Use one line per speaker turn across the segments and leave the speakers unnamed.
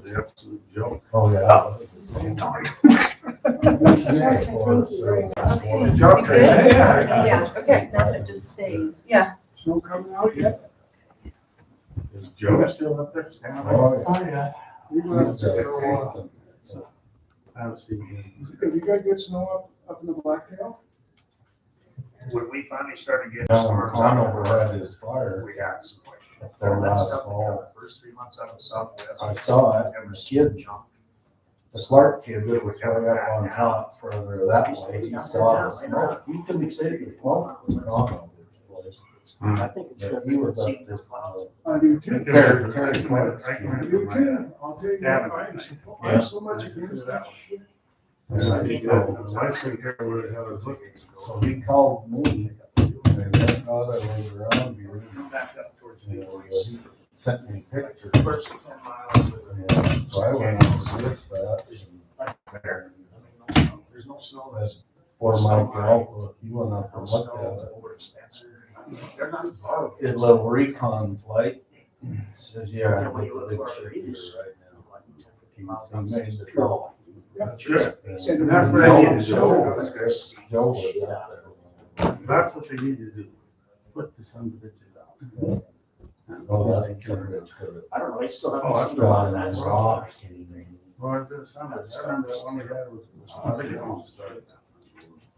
was the absolute joke.
Oh, yeah.
Okay.
Job training.
Yeah, okay, now it just stays, yeah.
Snow coming out yet? Is Joe still up there?
Oh,
yeah. I haven't seen him.
Have you got good snow up in the Blacktail?
When we finally started getting
Down
storms
Conover
out,
had his fire
we had some.
up there last
Stuff that
fall.
got the first 3 months out of the southwest.
I saw it,
Never
the
seen
kid,
jump.
the Clark kid that was way up on top further that way, he saw the smoke. You couldn't see the smoke was gone.
I think it's
Yeah,
because
he was up this,
I do too.
Terry
I do too. I'll tell you
Yeah.
what, I'm so much against that shit.
My wife said, "Care where the hell is looking."
so he called me, and I thought I was around here.
Come back up towards
You
me.
know, sent me pictures.
First 10 miles.
Yeah, so I went out to dispatch
There. There's no snow that's.
for Mike Alpha, he went up and looked at it.
Over at Spencer. They're not borrowed.
Did a little recon flight, says, yeah, I think the big ship here right now. He made the call.
That's good.
And
that's what I need to show. That's good.
Joe was out there.
That's what they need to do. Put the sons of bitches out.
Oh, that's good.
I don't know, they still
Oh,
haven't
that's
seen a lot of
Gone
that
in
stuff.
rocks.
Well, it's been summer. I remember that one we had was, I think it all started.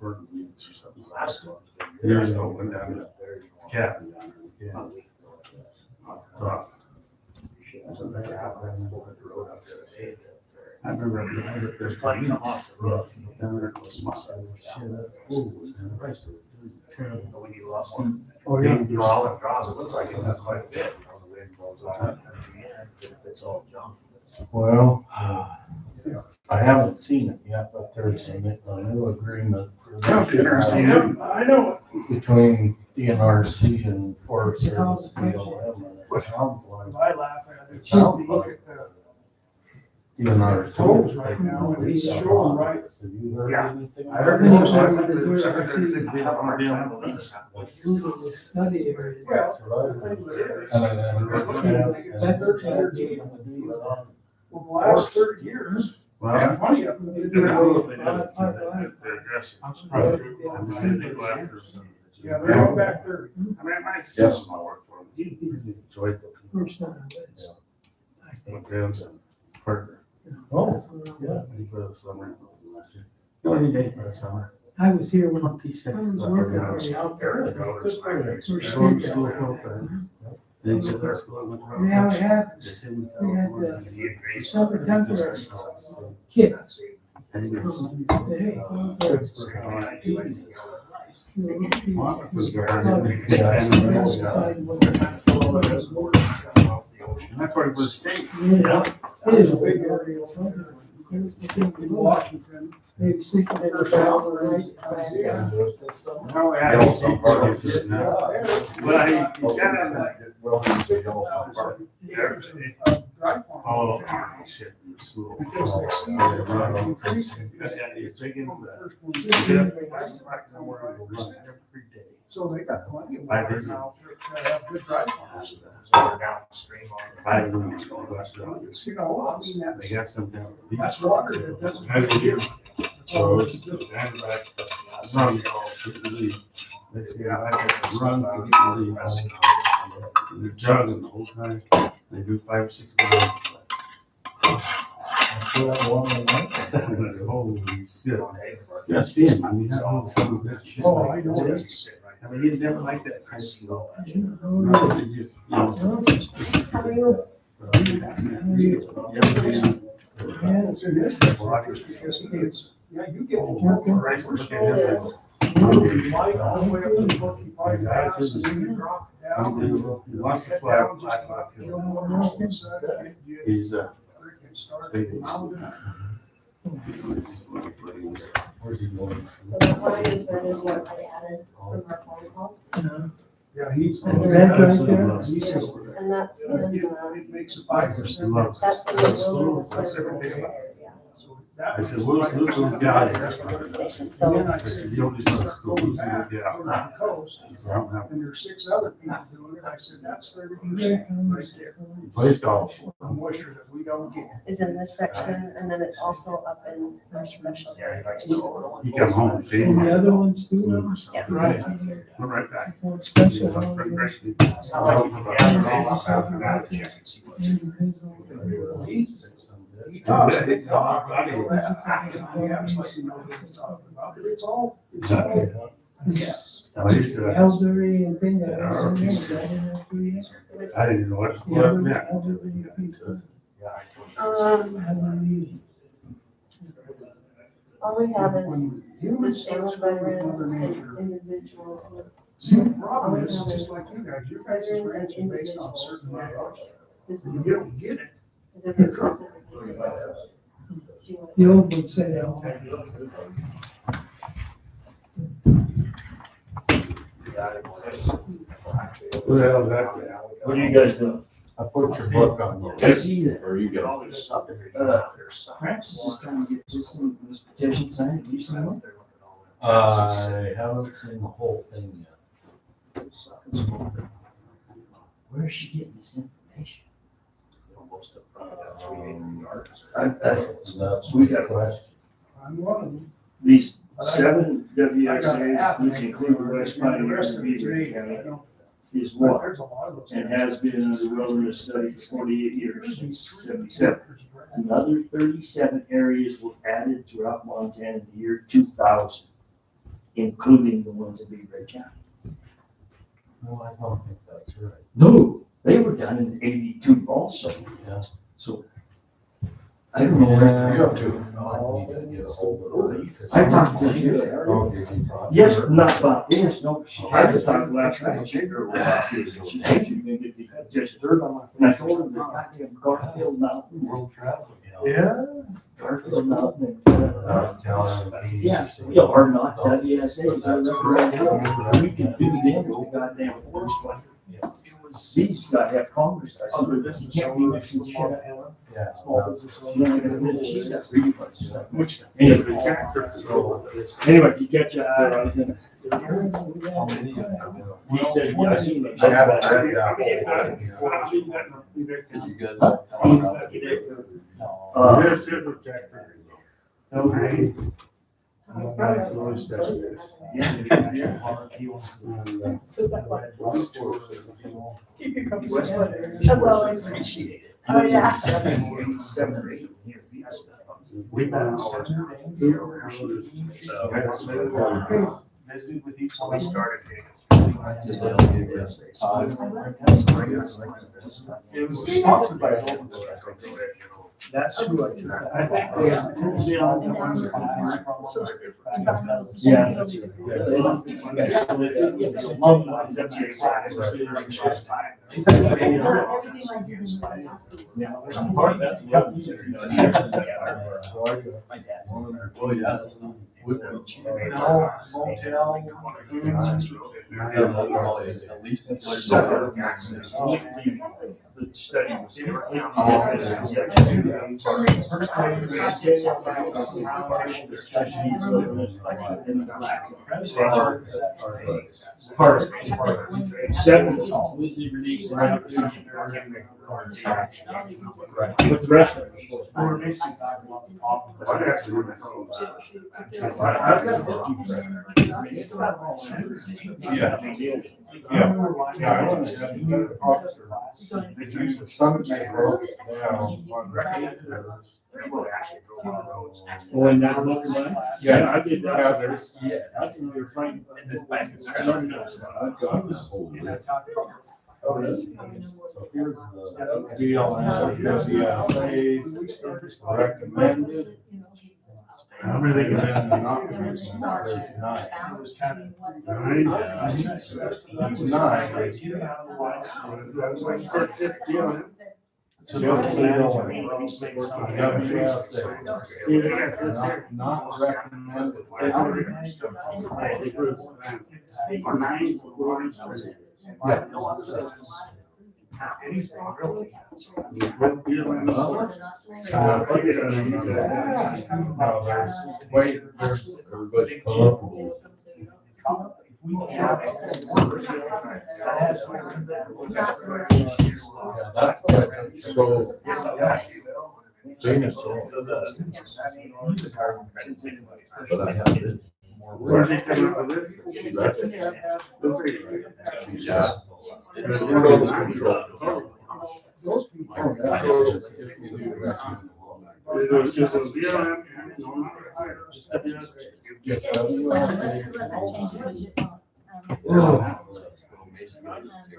Burton Beach or something.
Last one.
Years ago, went down to the cabin down there. Yeah. Tough. I remember I was up there.
There's plenty come off the roof.
Down there, it was my son. Shit, that pool was in the rest of it. Terrible.
But when you lost them,
Oh, yeah.
you know, all it draws, it looks like it got quite a bit. You know, the wind blows out. It's all junk.
Well, I haven't seen it yet, but there's a new agreement for
Yeah, I know.
between DNRC and Forest Service. BLM, and it sounds like
I laugh at it.
It sounds
Look
like
at the
DNRC.
totals right now, and he's showing right.
Have you heard
Yeah.
anything?
I heard
it.
Well,
Well, the last 30 years,
Well,
20 of them.
I don't know if they do it, 'cause they're aggressive. I'm surprised. I'm sure they go after some.
Yeah, they're going back 30.
I mean, my son worked for him. He enjoyed the. My grandson, partner.
Oh, yeah.
He for the summer last year. The only day for the summer.
I was here when
26.
I was working for the outfit.
Going to school full time. Then just our school went around.
Yeah, we had,
Just him and
we had,
California.
summer temporary kids.
And he was-
Hey,
That's why he was state.
yeah, it is a big area. There's the thing in Washington, maybe sleeping in the shower, right?
No, I also part of it now. But he's got a. Oh, shit, in the school. He's taking every day.
So they got plenty of
I
water
visit.
now to have good driving.
Downstream on.
5 rooms going back down.
You know, I mean,
They got some down. the beach.
that's water that doesn't.
I would do.
That's all we should do.
And back, run, get the lead. They say, I have to run to get the lead. And they're jogging the whole time. They do 5 or 6 miles. Holy shit. Yeah, see him, I mean, that whole son of a bitch. just
Oh,
like-
I know.
I mean, he's never like that kind of slow.
Oh,
No, they just, you know,
How are you?
Yeah, it's in his because it's, yeah, you get the junk in.
Right,
We're
look at him.
slowly, light all the way up to the Porcupine Pass, and then you drop down.
Unbelievable. He wants to fly up Black Rock
You
Hill.
know, more than that, you
He's,
freaking start the mountain.
Where's he going?
So the line that is what I added from our phone call,
Yeah, he's.
And the red right
absolutely
there?
loves
He
it.
says,
and that's in,
it makes a 5%.
Loves it.
that's in the
Loves school.
wilderness
Loves
reservation
everything.
area, yeah.
So
I said, what's the guy?
So,
Then I
I said,
said,
you only start school, who's the guy?
on the coast,
So I don't have
and there's 6 other people doing it, I said, that's 30% right there.
Place golf.
The moisture that we don't get.
is in this section, and then it's also up in our special designation.
You come home, see?
And the other ones too.
Yeah.
Right, we're right back.
For special.
It's all, yes.
Elderly and thing that.
I didn't know what it meant.
All we have is disabled veterans and individuals with
See, the problem is, just like you guys, your guys' grants are based on certain numbers. You
disabilities.
don't get it.
It doesn't specifically say.
The old one said that.
Who the hell is that?
What do you guys do?
I put your book on you.
I see that.
Or you get.
Francis is trying to get this petition signed. Have you seen it?
I haven't seen the whole thing yet.
Where is she getting this information?
That's
We got a question.
I'm one of them.
These 7 WSAs, which include the West Pioneer and Beaverhead County, is
But
what?
there's a lot of those.
And has been under wilderness study for 48 years, since 77. Another 37 areas were added throughout Montana in the year 2000, including the ones in Beaverhead County.
No, I don't think that's right.
No, they were done in 82 also.
Yeah.
So I don't know where
You're up to. I need to get a hold of her.
I talked to her.
Oh, did you talk to
Yes,
her?
not about this, no, she had to talk last night, she heard about this, and she said she was gonna get the, just third on my, and I told her that goddamn Garfield Mountain.
World travel.
Yeah. Garfield Mountain.
Tell her.
Yeah, you are not WSA, we can do them with the goddamn forest fire. These guys have Congress, I said, but you can't be mixing shit.
Yeah.
Small business, you know, she's got 3 bunches of which, anyway, anyway, if you catch up there, I was gonna.
How many of them?
He said, yeah, I seen it.
I haven't read that whole thing. Did you guys all talk about it?
As always. Oh, yeah.
We've been.
Visited with each one. We started.
Did they all give you time?
It was sponsored by That's who I took. I think they are Tuesday on the ones that yeah. That's right. They don't think you guys split it. It's a long one. That's your class. Yeah.
My dad's. Oh, yeah.
Motel.
At least.
The study was in. First time. Seven is completely released. With the rest of it.
We're basically talking about the problem.
When that book of mine?
Yeah.
I did that.
Yeah, there's, yeah.
I can hear Frank.
So here's the deal, WSA's recommended.
How many they got?
And not recommended, there's 9. That's 9.
So you also say no one.
WSA, not recommended. Wait, there's everybody comfortable. Yeah, that's good. So, Dana's wrong. But I have this.
Where's he coming up with this? Those are-
Yeah.
There's
We're
one
under control.
Those people.
So, if you do recommend the law,
There's a BLM, no, not higher.
just
So
have you-
unless that changes what you thought.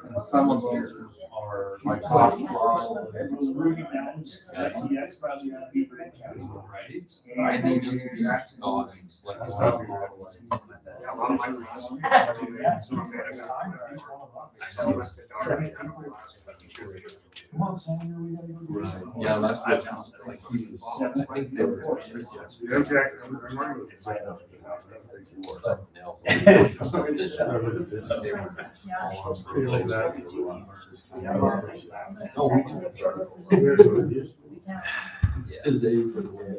And some of those are like top law.
Ruby Mountains, that's probably not Beaverhead County.
I think it's not like a stuff. Yeah, that's what. I think they were. His age was way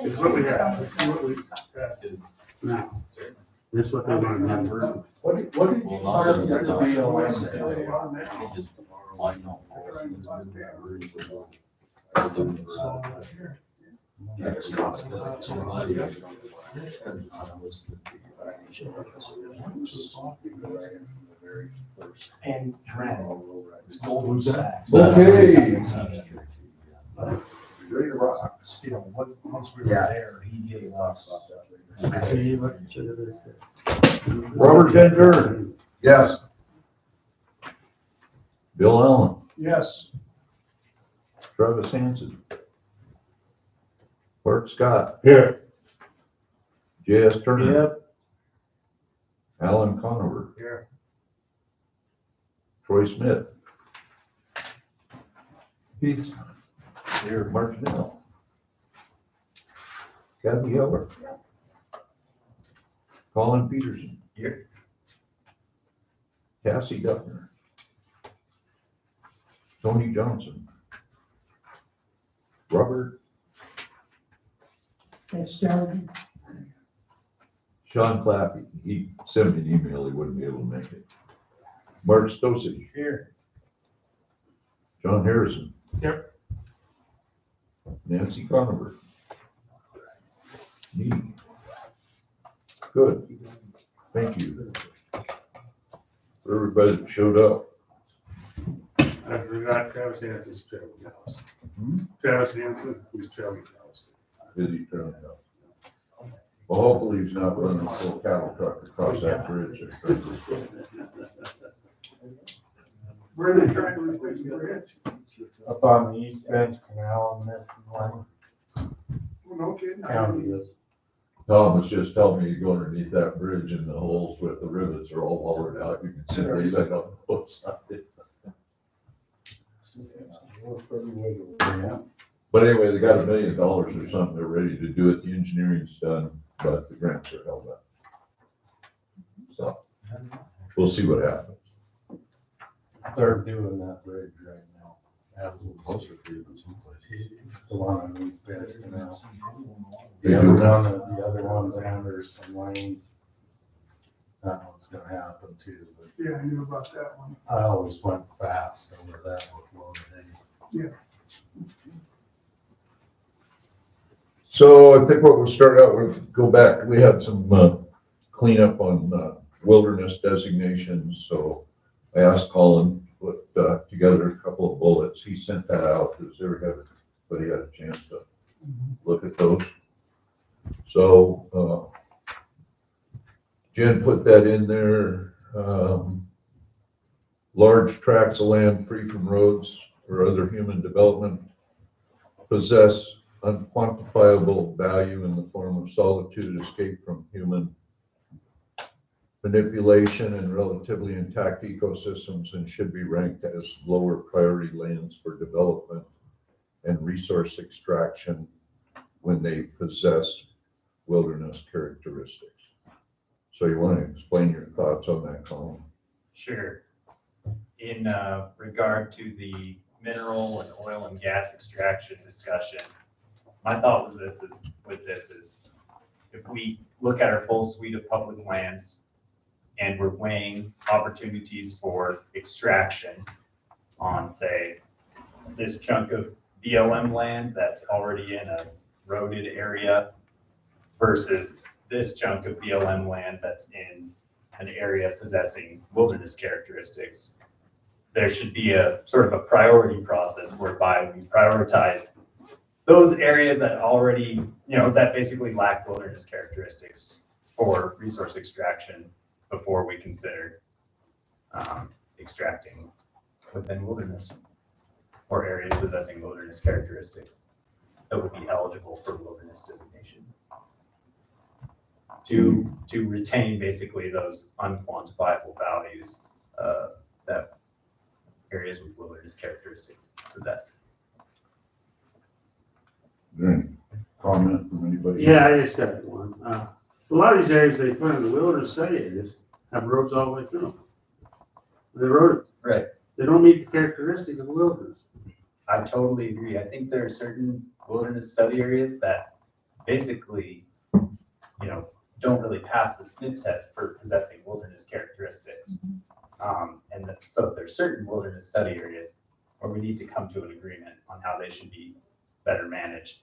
It's what we have, this is what we passed now. This is what they're going to have.
What did you start with the BLM today?
And it's Goldman Sachs.
Okay.
Ready to rock. You know, once we were there, he gave us.
Robert Denver. Yes. Bill Allen.
Yes.
Travis Hansen. Bart Scott.
Here.
J.S. Turner. Alan Conover.
Here.
Troy Smith. Heath. Here, Martinell. Kathy Heller. Colin Peterson.
Here.
Cassie Duffner. Tony Johnson. Robert.
That's Sterling.
Sean Clappy. He sent me an email, he wouldn't be able to make it. Mark Stosich.
Here.
John Harrison.
Yep.
Nancy Conover. Me. Good. Thank you. For everybody that showed up.
I forgot Travis Hansen's travel house. Travis Hansen, who's travel house.
Busy turning up. Well, hopefully he's not running a full cattle truck across that bridge.
Where are they trying to replace the bridge?
Up on the East Bench Canal in this one
Well, no kidding.
county is.
Tom was just telling me you go underneath that bridge and the holes with the rivets are all hollowed out. You can see they like on both sides. But anyway, they got $1 million or something. They're ready to do it. The engineering's done, but the grants are held up. So we'll see what happens.
They're doing that bridge right now. As
Closer to you than someplace.
the one on East Bench Canal.
They
The other
do.
one, the other one's Anderson Lane. That one's gonna happen too, but
Yeah, I knew about that one.
I always went fast over that with loaded hay.
So I think what we'll start out with, go back, we had some cleanup on wilderness designations, so I asked Colin to put together a couple of bullets. He sent that out. Does everybody had a chance to look at those? So Jen put that in there. Large tracts of land free from roads or other human development possess unquantifiable value in the form of solitude, escape from human manipulation, and relatively intact ecosystems, and should be ranked as lower priority lands for development. and resource extraction when they possess wilderness characteristics. So you want to explain your thoughts on that, Colin?
Sure. In regard to the mineral and oil and gas extraction discussion, my thought was this is if we look at our full suite of public lands and we're weighing opportunities for extraction on, say, this chunk of BLM land that's already in a roaded area versus this chunk of BLM land that's in an area possessing wilderness characteristics, there should be a sort of a priority process whereby we prioritize those areas that already, that basically lack wilderness characteristics for resource extraction before we consider extracting within wilderness or areas possessing wilderness characteristics that would be eligible for wilderness designation. To retain basically those unquantifiable values that areas with wilderness characteristics possess.
Is there any comment from anybody?
Yeah, I just got one. A lot of these areas they put in the wilderness study areas have roads all the way through. They road.
Right.
They don't meet the characteristic of wilderness.
I totally agree. I think there are certain wilderness study areas that basically, don't really pass the sniff test for possessing wilderness characteristics. So there's certain wilderness study areas where we need to come to an agreement on how they should be better managed.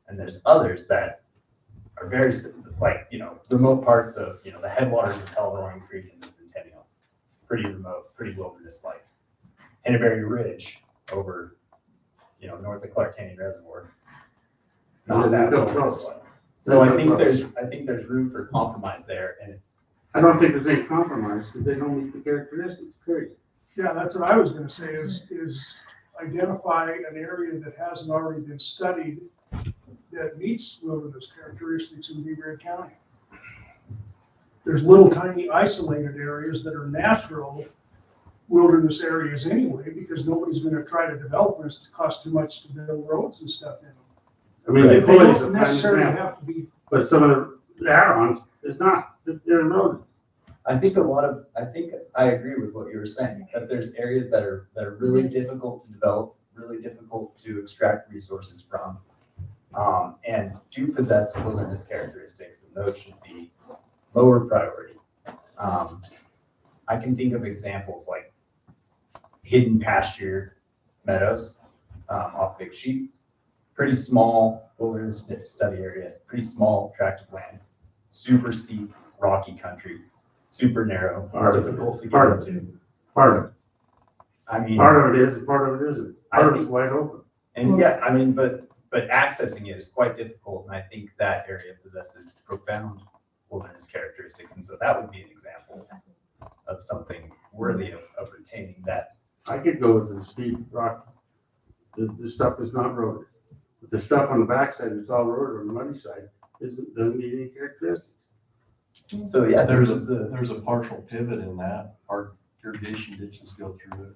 And there's others that are very, remote parts of, the headwaters of Teleroying Creek and the Centennial. Pretty remote, pretty wilderness-like. Henneberry Ridge over, north of Clark Canyon Reservoir. Not that wilderness-like. So I think there's room for compromise there, and
I don't think there's any compromise because they don't meet the characteristics, period.
Yeah, that's what I was gonna say is identify an area that hasn't already been studied that meets wilderness characteristics in Beaverhead County. There's little tiny isolated areas that are natural wilderness areas anyway, because nobody's gonna try to develop them. It costs too much to build roads and stuff in them.
I mean, they
They
pull these
don't
a prime
necessarily
example,
have to be,
but some of the add-ons is not, they're eroded.
I think I agree with what you were saying, that there's areas that are really difficult to develop, really difficult to extract resources from, and do possess wilderness characteristics, and those should be lower priority. I can think of examples like hidden pasture meadows off Big Sheep, pretty small wilderness study areas, pretty small tract of land, super steep, rocky country, super narrow, difficult to get into.
Part of it.
I mean,
Part of it is, and part of it isn't. Part of it's
think-
wide open.
and yeah, I mean, but accessing it is quite difficult, and I think that area possesses profound wilderness characteristics, and so that would be an example of something worthy of retaining that.
I could go with the steep rock, the stuff that's not roaded. But the stuff on the backside that's all roaded on the muddy side doesn't meet any characteristics.
So yeah,
There's
this is the,
there's a partial pivot in that. Our irrigation ditches go through it.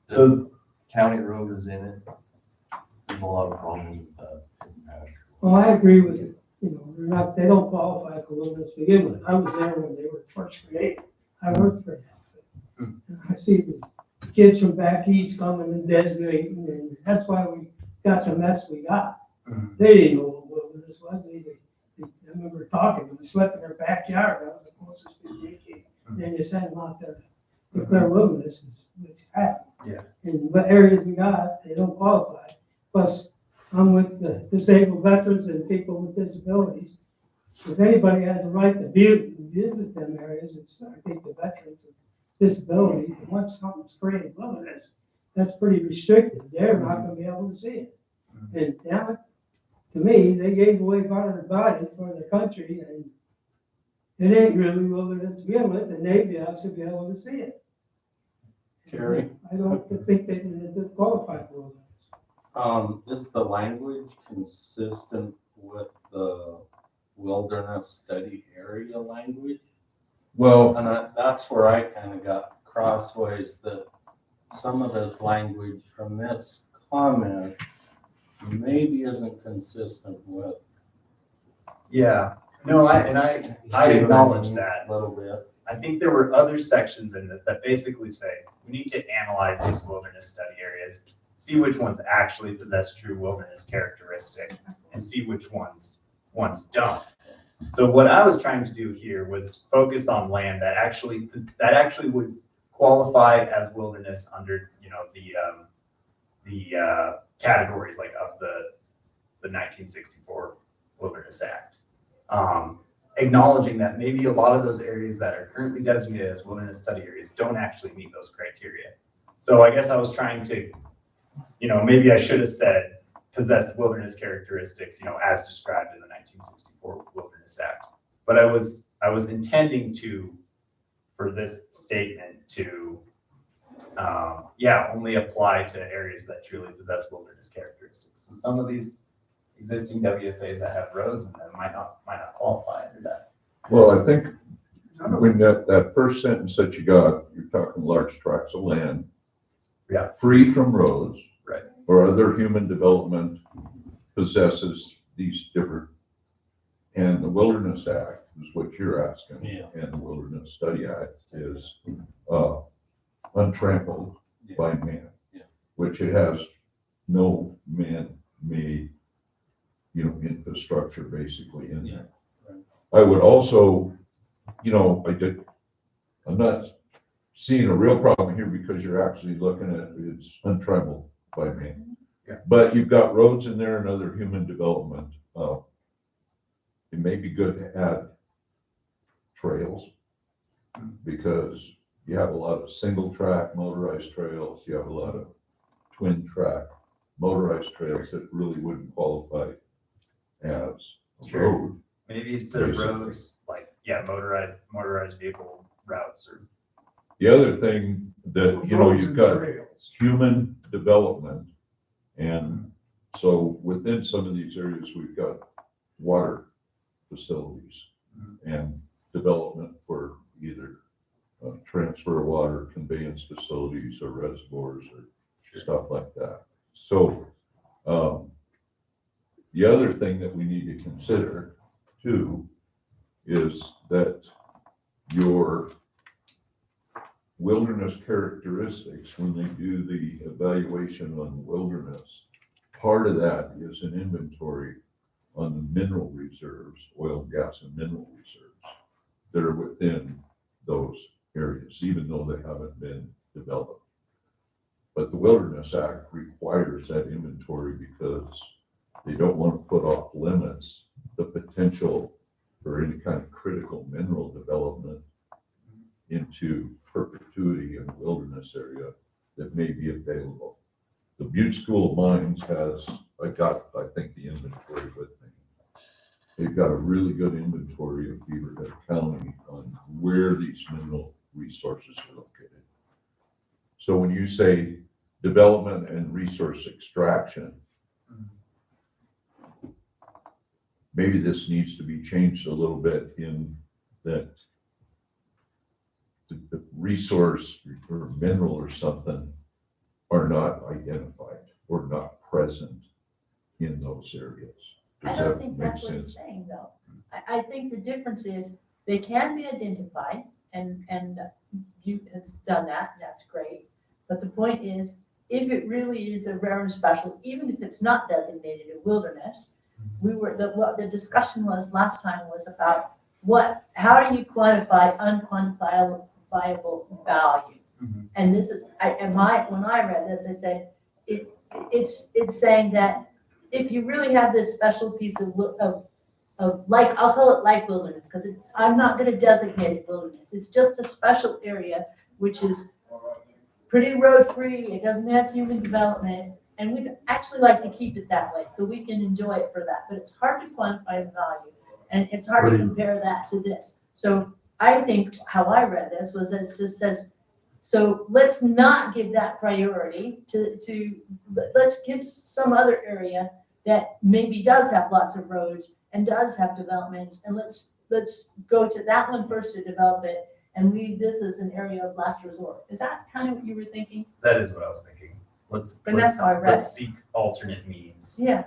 so
County road is in it. There's a lot of problems with that.
Well, I agree with you, they don't qualify for wilderness to begin with. I was there when they were first created. I worked for them. And I see the kids from back east coming and designating, and that's why we got the mess we got. They didn't know what wilderness was. I remember talking, we slept in their backyard. That was the closest to the came. Then you sent them out there to declare wilderness, which happened.
Yeah.
And what areas we got, they don't qualify. Plus, I'm with the disabled veterans and people with disabilities. If anybody has a right to visit them areas, it's, I think, the veterans with disabilities. And once something's created wilderness, that's pretty restricted. They're not gonna be able to see it. And damn it, to me, they gave away part of their bodies for their country, and it ain't really wilderness to begin with, and they should be able to see it.
Terry?
I don't think they qualify for wilderness.
Is the language consistent with the wilderness study area language?
Well,
And that's where I kind of got crossways, that some of this language from this comment maybe isn't consistent with.
Yeah, no, I acknowledge that.
A little bit.
I think there were other sections in this that basically say, we need to analyze these wilderness study areas, see which ones actually possess true wilderness characteristics, and see which ones don't. So what I was trying to do here was focus on land that actually would qualify as wilderness under, the categories like of the 1964 Wilderness Act. Acknowledging that maybe a lot of those areas that are currently designated as wilderness study areas don't actually meet those criteria. So I guess I was trying to, maybe I should have said possess wilderness characteristics, as described in the 1964 Wilderness Act. But I was intending to, for this statement, to, only apply to areas that truly possess wilderness characteristics. So some of these existing WSAs that have roads in them might not qualify under that.
Well, I think when that first sentence that you got, you're talking large tracts of land.
Yeah.
Free from roads.
Right.
Or other human development possesses these different, and the Wilderness Act is what you're asking.
Yeah.
And the Wilderness Study Act is, untrampled by man.
Yeah.
Which it has no man-made, infrastructure basically in there.
Right.
I would also, I'm not seeing a real problem here because you're actually looking at it's untrampled by man.
Yeah.
But you've got roads in there and other human development. It may be good to add trails because you have a lot of single track motorized trails. You have a lot of twin track motorized trails that really wouldn't qualify as a
Sure.
road.
Maybe instead of
Basically.
roads, like, motorized vehicle routes or.
The other thing that,
Roads
you've
and
got
trails.
human development. And so within some of these areas, we've got water facilities and development for either transfer of water, conveyance facilities or reservoirs or stuff like that. So, the other thing that we need to consider too is that your wilderness characteristics, when they do the evaluation on wilderness, part of that is an inventory on the mineral reserves, oil, gas, and mineral reserves that are within those areas, even though they haven't been developed. But the Wilderness Act requires that inventory because they don't want to put off limits the potential for any kind of critical mineral development into perpetuity in the wilderness area that may be available. The Butte School of Mines has, I think, the inventory with me. They've got a really good inventory of Beaverhead County on where these mineral resources are located. So when you say development and resource extraction, maybe this needs to be changed a little bit in that the resource or mineral or something are not identified or not present in those areas.
I
Does
don't
that
think
make
that's what he's
sense?
saying, though. I think the difference is they can be identified, and you has done that, that's great. But the point is, if it really is a rare and special, even if it's not designated a wilderness, what the discussion was last time was about how do you quantify unquantifiable value?
Mhm.
And this is, when I read this, I said, it's saying that if you really have this special piece of like, I'll call it like wilderness, because I'm not gonna designate it wilderness. It's just a special area, which is pretty road-free, it doesn't have human development, and we'd actually like to keep it that way, so we can enjoy it for that, but it's hard to quantify the value, and it's hard to compare that to this. So I think how I read this was that it just says, so let's not give that priority let's give some other area that maybe does have lots of roads and does have developments, and let's go to that one first to develop it and leave this as an area of last resort. Is that kind of what you were thinking?
That is what I was thinking.
And that's how I read
let's seek alternate means.
Yeah,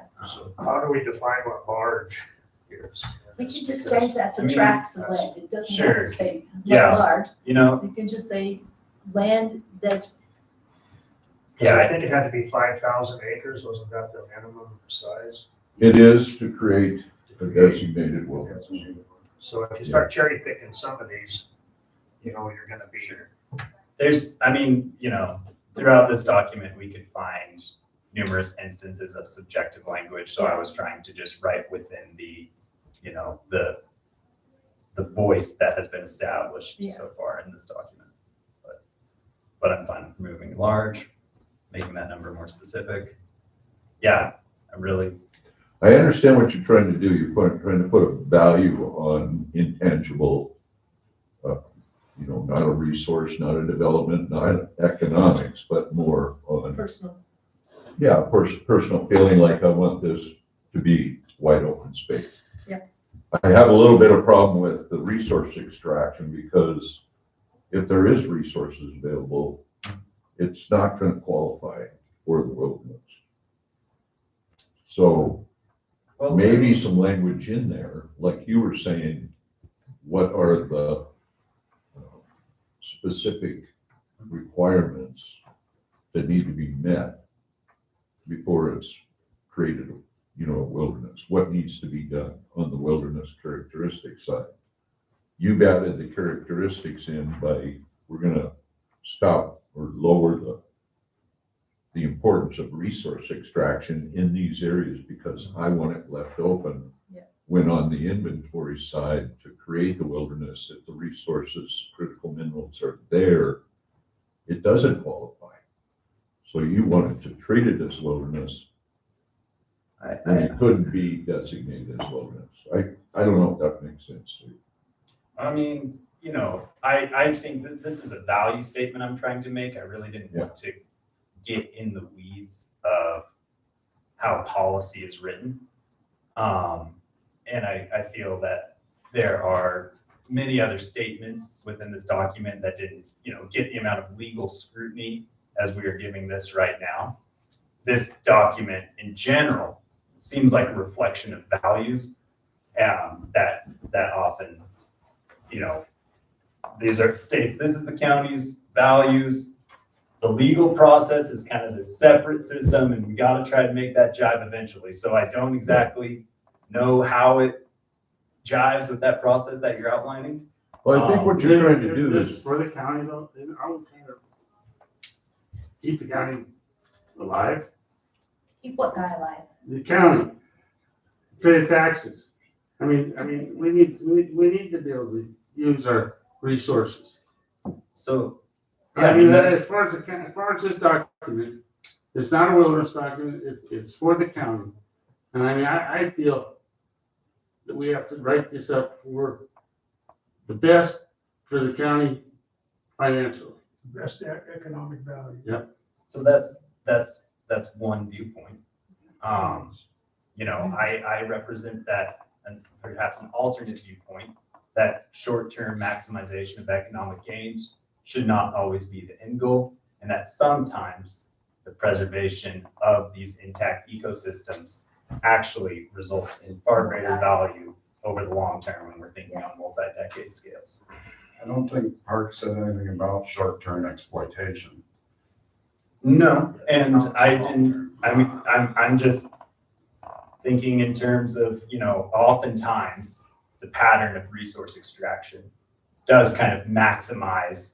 How do we define what large is?
we could just change that
I
to
mean,
tracts of land. It doesn't have
sure.
to say
Yeah.
large.
You know,
You can just say land that's,
I
yeah,
think it had to be 5,000 acres, wasn't that the minimum size?
It is to create a designated wilderness.
So if you start cherry picking some of these, you're gonna be.
sure. I mean, throughout this document, we could find numerous instances of subjective language. So I was trying to just write within the voice that has been established so far in this document. But I'm fine with moving large, making that number more specific. Yeah,
I understand what you're trying to do. You're trying to put a value on intangible, not a resource, not a development, not economics, but more on,
personal.
personal feeling like I want this to be wide open space.
Yeah.
I have a little bit of problem with the resource extraction because if there is resources available, it's not going to qualify for the wilderness. So maybe some language in there, like you were saying, what are the specific requirements that need to be met before it's created, a wilderness? What needs to be done on the wilderness characteristic side? You've added the characteristics in by, we're gonna stop or lower the importance of resource extraction in these areas because I want it left open.
Yeah.
When on the inventory side to create the wilderness, if the resources, critical minerals are there, it doesn't qualify. So you wanted to treat it as wilderness when it couldn't be designated as wilderness. I don't know if that makes sense to you.
I mean, I think that this is a value statement I'm trying to make. I really didn't want to get in the weeds of how policy is written. And I feel that there are many other statements within this document that didn't, get the amount of legal scrutiny as we are giving this right now. This document in general seems like a reflection of values that often, these are states, this is the county's values. The legal process is kind of a separate system and we got to try to make that jive eventually. So I don't exactly know how it jives with that process that you're outlining.
Well, I think what you're trying to do is,
For the county though, I would kind of keep the county alive.
Keep what guy alive?
The county, pay the taxes. I mean, we need to be able to use our resources.
So,
I mean, as far as this document, it's not a wilderness document, it's for the county. And I mean, I feel that we have to write this up for the best for the county financially.
Best economic value.
So that's one viewpoint. I represent that and perhaps an alternate viewpoint that short-term maximization of economic gains should not always be the end goal, and that sometimes the preservation of these intact ecosystems actually results in far greater value over the long term when we're thinking on multi-decade scales.
I don't think Park said anything about short-term exploitation.
No, and I didn't, I'm just thinking in terms of, oftentimes the pattern of resource extraction does kind of maximize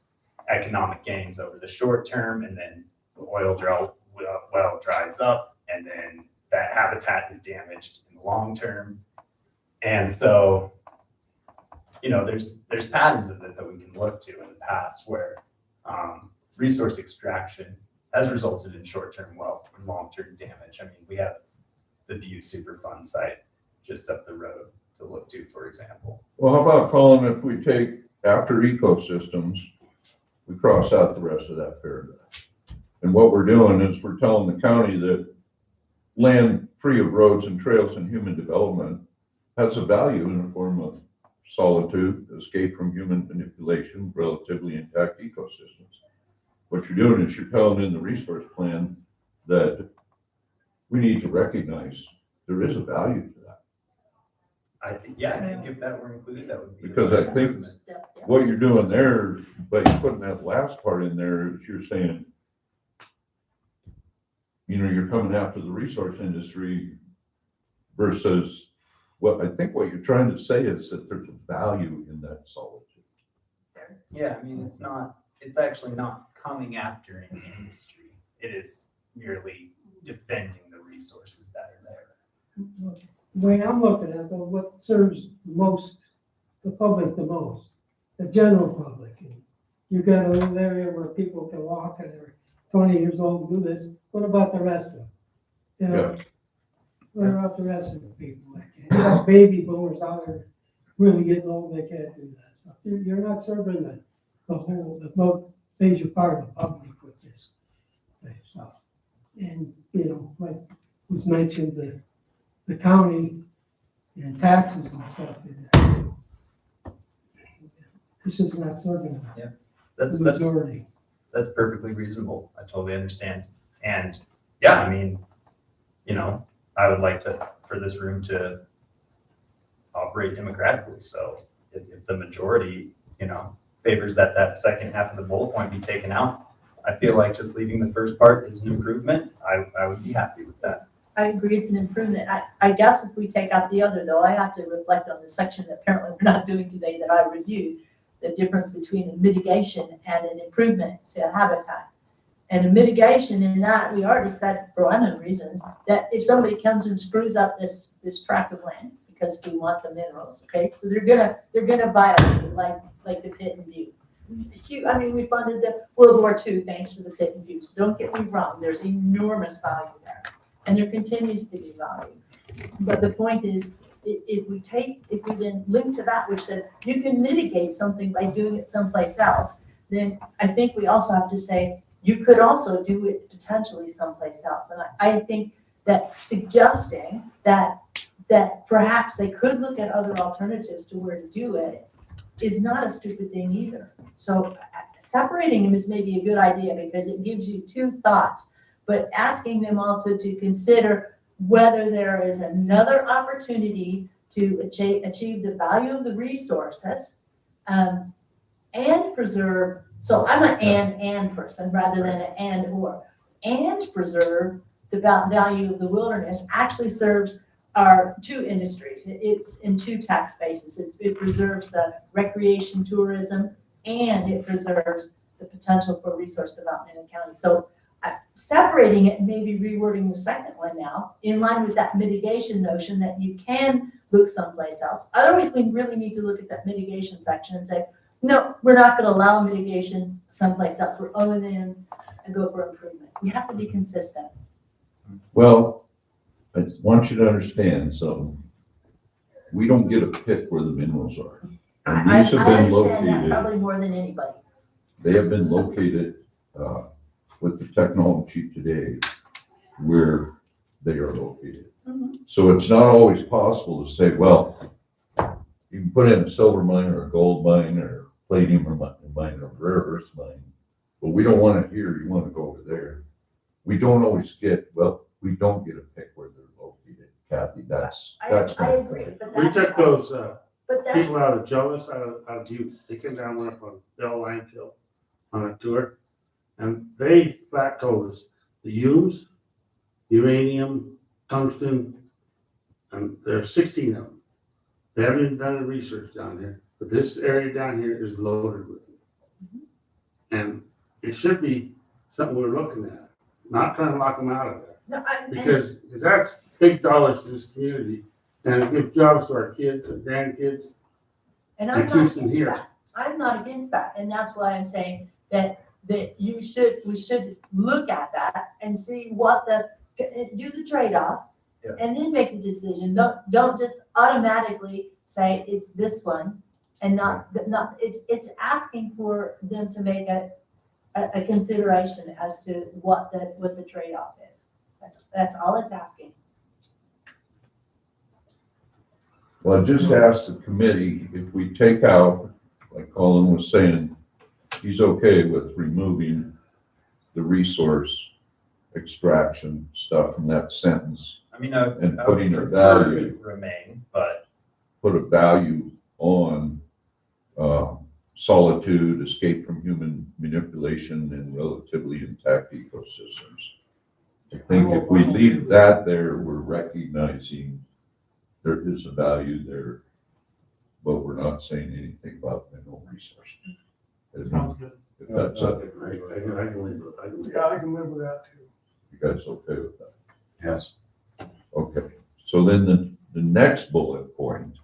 economic gains over the short term, and then the well dries up, and then that habitat is damaged in the long term. And so, there's patterns of this that we can look to in the past where resource extraction has resulted in short-term wealth and long-term damage. I mean, we have the Butte Superfund site just up the road to look to, for example.
well, how about Colin, if we take after ecosystems, we cross out the rest of that paragraph. And what we're doing is we're telling the county that land free of roads and trails and human development has a value in the form of solitude, escape from human manipulation, relatively intact ecosystems. What you're doing is you're telling in the resource plan that we need to recognize there is a value to that.
I think, yeah, I think if that were included, that would be.
Because I think
Step down.
what you're doing there, by putting that last part in there, is you're saying, you know, you're coming after the resource industry versus what I think what you're trying to say is that there's a value in that solitude.
Yeah, I mean, it's actually not coming after an industry. It is merely defending the resources that are there.
The way I'm looking at it, though, what serves the public the most, the general public. And you've got a little area where people can walk and they're 20 years old and do this. What about the rest of them? You know, what about the rest of the people? You got baby boomers out there really getting old, they can't do that stuff. You're not serving the most major part of the public with this type of stuff. And, you know, like was mentioned, the county and taxes and stuff. This is not serving
That's
the majority.
that's perfectly reasonable. I totally understand. And yeah, I mean, you know, I would like for this room to operate democratically. So if the majority, you know, favors that second half of the bullet point be taken out, I feel like just leaving the first part is an improvement. I would be happy with that.
I agree, it's an improvement. I guess if we take out the other though, I have to reflect on the section that apparently we're not doing today that I reviewed, the difference between a mitigation and an improvement to habitat. And a mitigation in that, we already said for unknown reasons, that if somebody comes and screws up this tract of land, because we want the minerals, okay? So they're gonna violate it, like the Pit and Butte. I mean, we funded the World War II thanks to the Pit and Butte, so don't get me wrong, there's enormous value there. And there continues to be value. But the point is, if we then link to that, which said you can mitigate something by doing it someplace else, then I think we also have to say, you could also do it potentially someplace else. And I think that suggesting that perhaps they could look at other alternatives to where to do it is not a stupid thing either. So separating them is maybe a good idea because it gives you two thoughts, but asking them also to consider whether there is another opportunity to achieve the value of the resources and preserve. So I'm an and person rather than an and or. And preserve the value of the wilderness actually serves our two industries. It's in two tax bases. It preserves the recreation tourism and it preserves the potential for resource development in the county. So separating it and maybe rewording the second one now in line with that mitigation notion that you can look someplace else. Otherwise, we really need to look at that mitigation section and say, no, we're not going to allow mitigation someplace else. We're only going to go for improvement. We have to be consistent.
Well, I want you to understand, so we don't get to pick where the minerals are. And
I
these have been
understand that
located,
probably more than anybody.
they have been located with the technology today where they are located.
Mhm.
So it's not always possible to say, well, you can put in a silver mine or a gold mine or palladium or mine or rare earth mine, but we don't want it here, you want to go over there. We don't always we don't get to pick where they're located, Kathy, that's
I
my
agree,
point.
but
We
that's,
took those,
but that's,
people out of Jealous, out of Butte, they came down, went up on Bell Linefield on a tour. And they flat told us the U's, uranium, tungsten, and there's 16 of them. They haven't even done the research down here, but this area down here is loaded with it. And it should be something we're looking at, not trying to lock them out of there.
no,
Because that's big dollars to this community and it gives jobs to our kids and grandkids.
and
it
I'm not
keeps them
against
here.
that. I'm not against that. And that's why I'm saying that we should look at that and see do the trade-off
Yeah.
and then make the decision. Don't just automatically say it's this one and it's asking for them to make a consideration as to what the trade-off is. That's all it's asking.
Well, I just asked the committee if we take out, like Colin was saying, he's okay with removing the resource extraction stuff from that sentence
I mean,
and
I would
putting a
prefer
value,
to remain, but
put a value on, solitude, escape from human manipulation, and relatively intact ecosystems. I think if we leave that there, we're recognizing there is a value there, but we're not saying anything about mineral resources.
Sounds good.
If that's,
Great. I can live with it.
Yeah, I can live with that too.
you guys okay with that?
Yes.
Okay, so then the next bullet point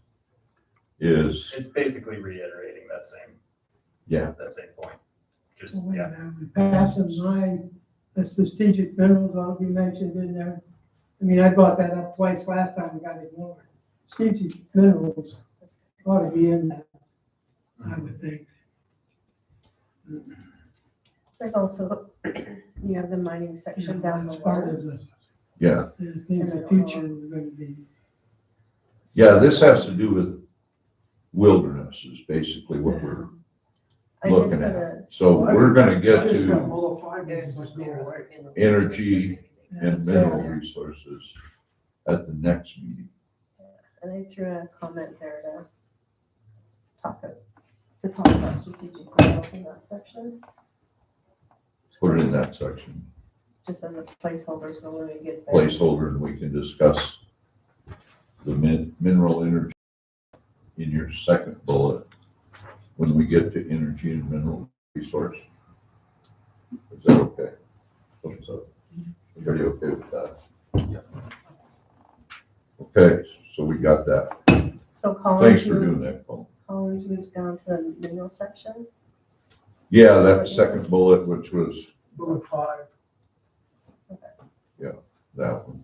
is,
it's basically reiterating that same point. Just,
Wait a
yeah.
minute, we passed them by, the strategic minerals ought to be mentioned in there. I mean, I brought that up twice last time, and got ignored. Strategic minerals ought to be in there, I would think.
There's also, you have the mining section down
That's part
below.
of the,
yeah,
the things the future we're gonna be.
yeah, this has to do with wilderness is basically what we're
I did
looking
put
at.
a-
So we're gonna get
I just got
to
bullet 5, which must go away.
energy and
That's
mineral
it.
resources at the next meeting.
And I threw a comment there to talk about strategic minerals in that section,
Put it in that section,
just as a placeholder, so when we get there.
placeholder, and we can discuss the mineral energy in your second bullet when we get to energy and mineral resource. Is that okay? Thumbs up. Everybody okay with that?
Yeah.
Okay, so we got that.
So
Thanks for doing that, Paul.
Collins moves down to the mineral section.
Yeah, that second bullet, which was
Bullet 5.
that one.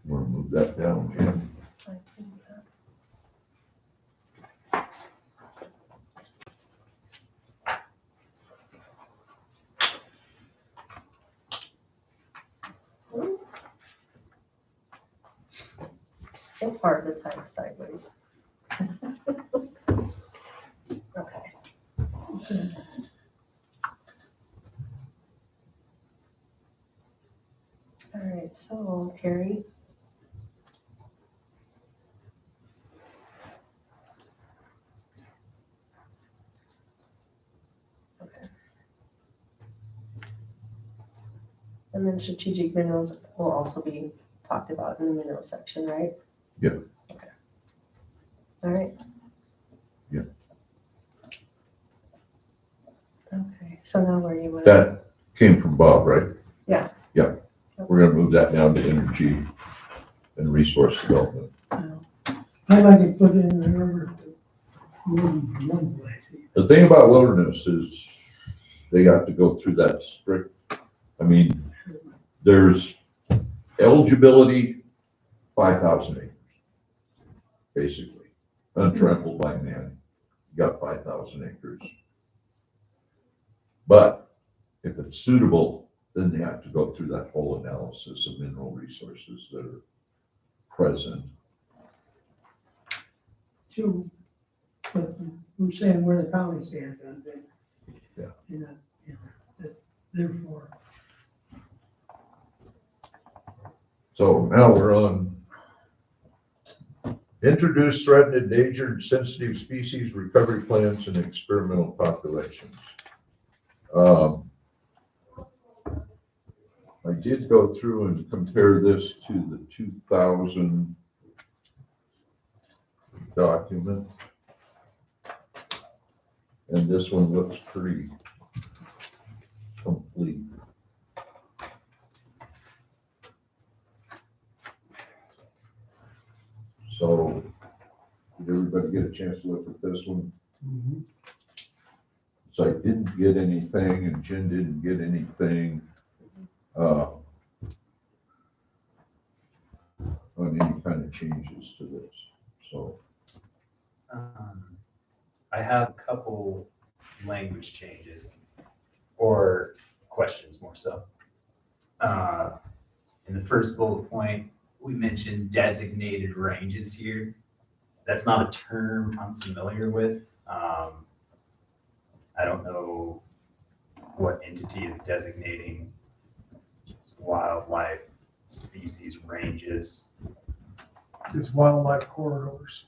Want to move that down, Jim?
I think that- It's hard to type sideways. Okay. All right, so Carrie. Okay. And then strategic minerals will also be talked about in the mineral section, right?
Yeah.
Okay. All right.
Yeah.
Okay, so now where you want?
That came from Bob, right?
Yeah.
Yeah. We're gonna move that down to energy and resource development.
I'd like to put in there, more than one place.
The thing about wilderness is they have to go through that strict, I mean, there's eligibility, 5,000 acres, basically, untrampled by man. You got 5,000 acres. But if it's suitable, then they have to go through that whole analysis of mineral resources that are present.
True, but we're saying where the county stands on things.
Yeah.
You know, therefore,
So now we're on introduce threatened, endangered, sensitive species recovery plans and experimental populations. I did go through and compare this to the 2000 document. And this one looks pretty complete. So, did everybody get a chance to look at this one? So I didn't get anything and Jen didn't get anything, on any kind of changes to this, so.
I have a couple language changes or questions more so. In the first bullet point, we mentioned designated ranges here. That's not a term I'm familiar with. I don't know what entity is designating wildlife species ranges.
It's wildlife corridors.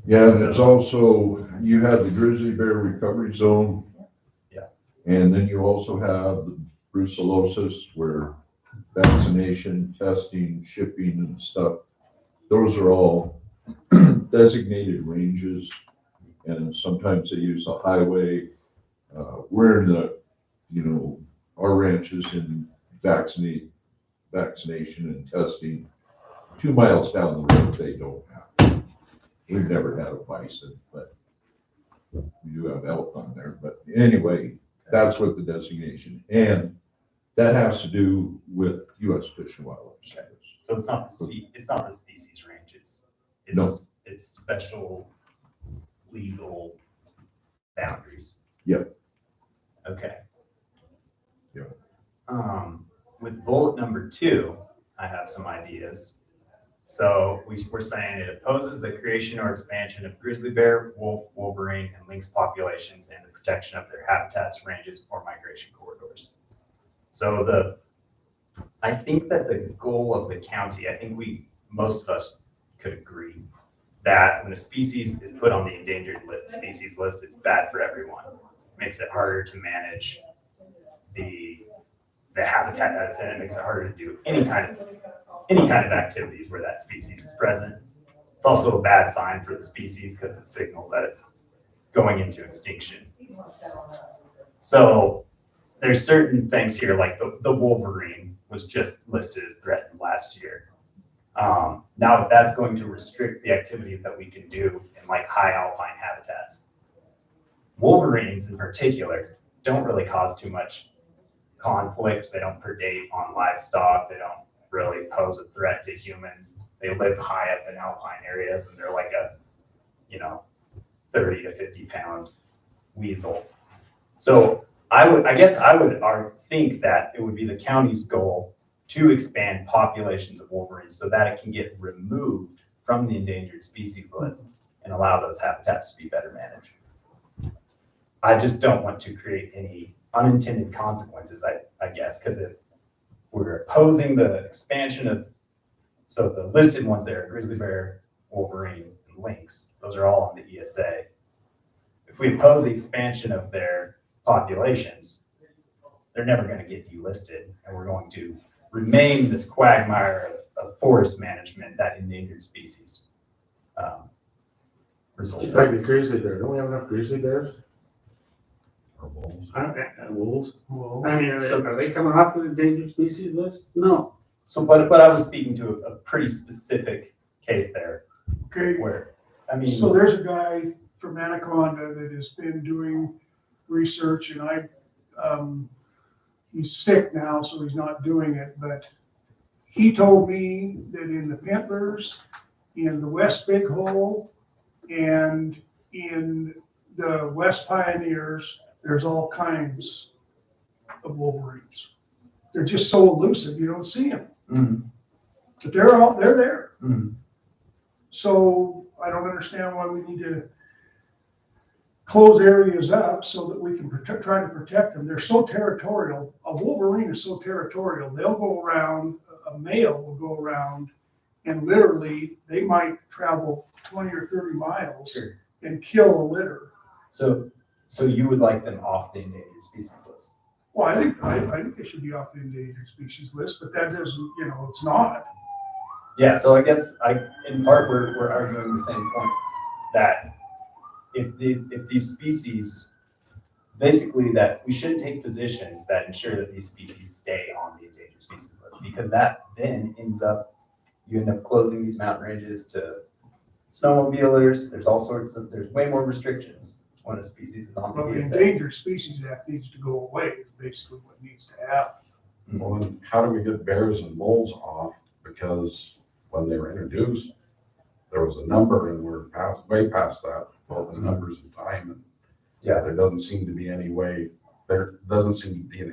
Yeah, and it's also, you have the grizzly bear recovery zone.
Yeah.
And then you also have the brucellosis where vaccination, testing, shipping and stuff, those are all designated ranges. And sometimes they use a highway. We're in the, our ranch is in vaccination and testing. 2 miles down the road, they don't have. We've never had a bison, but we do have elk on there. But anyway, that's what the designation, and that has to do with U.S. Fish and Wildlife Service.
So it's not it's not the species range,
No.
it's special legal boundaries.
Yep.
Okay.
Yep.
With bullet number 2, I have some ideas. So we're saying it opposes the creation or expansion of grizzly bear, wolf, wolverine, and lynx populations and the protection of their habitats, ranges, or migration corridors. So I think that the goal of the county, I think most of us could agree that when a species is put on the endangered species list, it's bad for everyone. It makes it harder to manage the habitat that it's in. It makes it harder to do any kind of activities where that species is present. It's also a bad sign for the species because it signals that it's going into extinction. So there's certain things here, like the wolverine was just listed as threatened last year. Now if that's going to restrict the activities that we can do in like high alpine habitats. Wolverines in particular don't really cause too much conflict. They don't predate on livestock. They don't really pose a threat to humans. They live high up in alpine areas and they're like a, 30 to 50 pound weasel. So I would think that it would be the county's goal to expand populations of wolverines so that it can get removed from the endangered species list and allow those habitats to be better managed. I just don't want to create any unintended consequences, I guess, because if we're opposing the expansion of, so the listed ones there, grizzly bear, wolverine, and lynx, those are all on the ESA. If we oppose the expansion of their populations, they're never going to get delisted, and we're going to remain this quagmire of forest management that endangered species results.
It's like the grizzly bear. Don't we have enough grizzly bears?
Or wolves.
Wolves.
Well,
I mean, are they coming off the endangered species list? No.
So, but I was speaking to a pretty specific case there
okay,
where, I mean.
so there's a guy from Anaconda that has been doing research, and he's sick now, so he's not doing it, but he told me that in the Pintlers, in the West Big Hole, and in the West Pioneers, there's all kinds of wolverines. They're just so elusive, you don't see them.
Mhm.
But they're there.
Mhm.
So I don't understand why we need to close areas up so that we can try to protect them. They're so territorial. A wolverine is so territorial. They'll go around, a male will go around, and literally they might travel 20 or 30 miles
Sure.
and kill a litter.
So you would like them off the endangered species list?
Well, I think they should be off the endangered species list, but that doesn't, it's not.
Yeah, so I guess in part, we're arguing the same point, that if these species, basically that we shouldn't take positions that ensure that these species stay on the endangered species list, because that then you end up closing these mountain ranges to snowmobilers. There's way more restrictions when a species is on
Well,
the
the
ESA.
Endangered Species Act needs to go away, is basically what needs to happen.
Well, then how do we get bears and wolves off? Because when they were introduced, there was a number and we're way past that, all the numbers and time. And
Yeah.
there doesn't seem to be an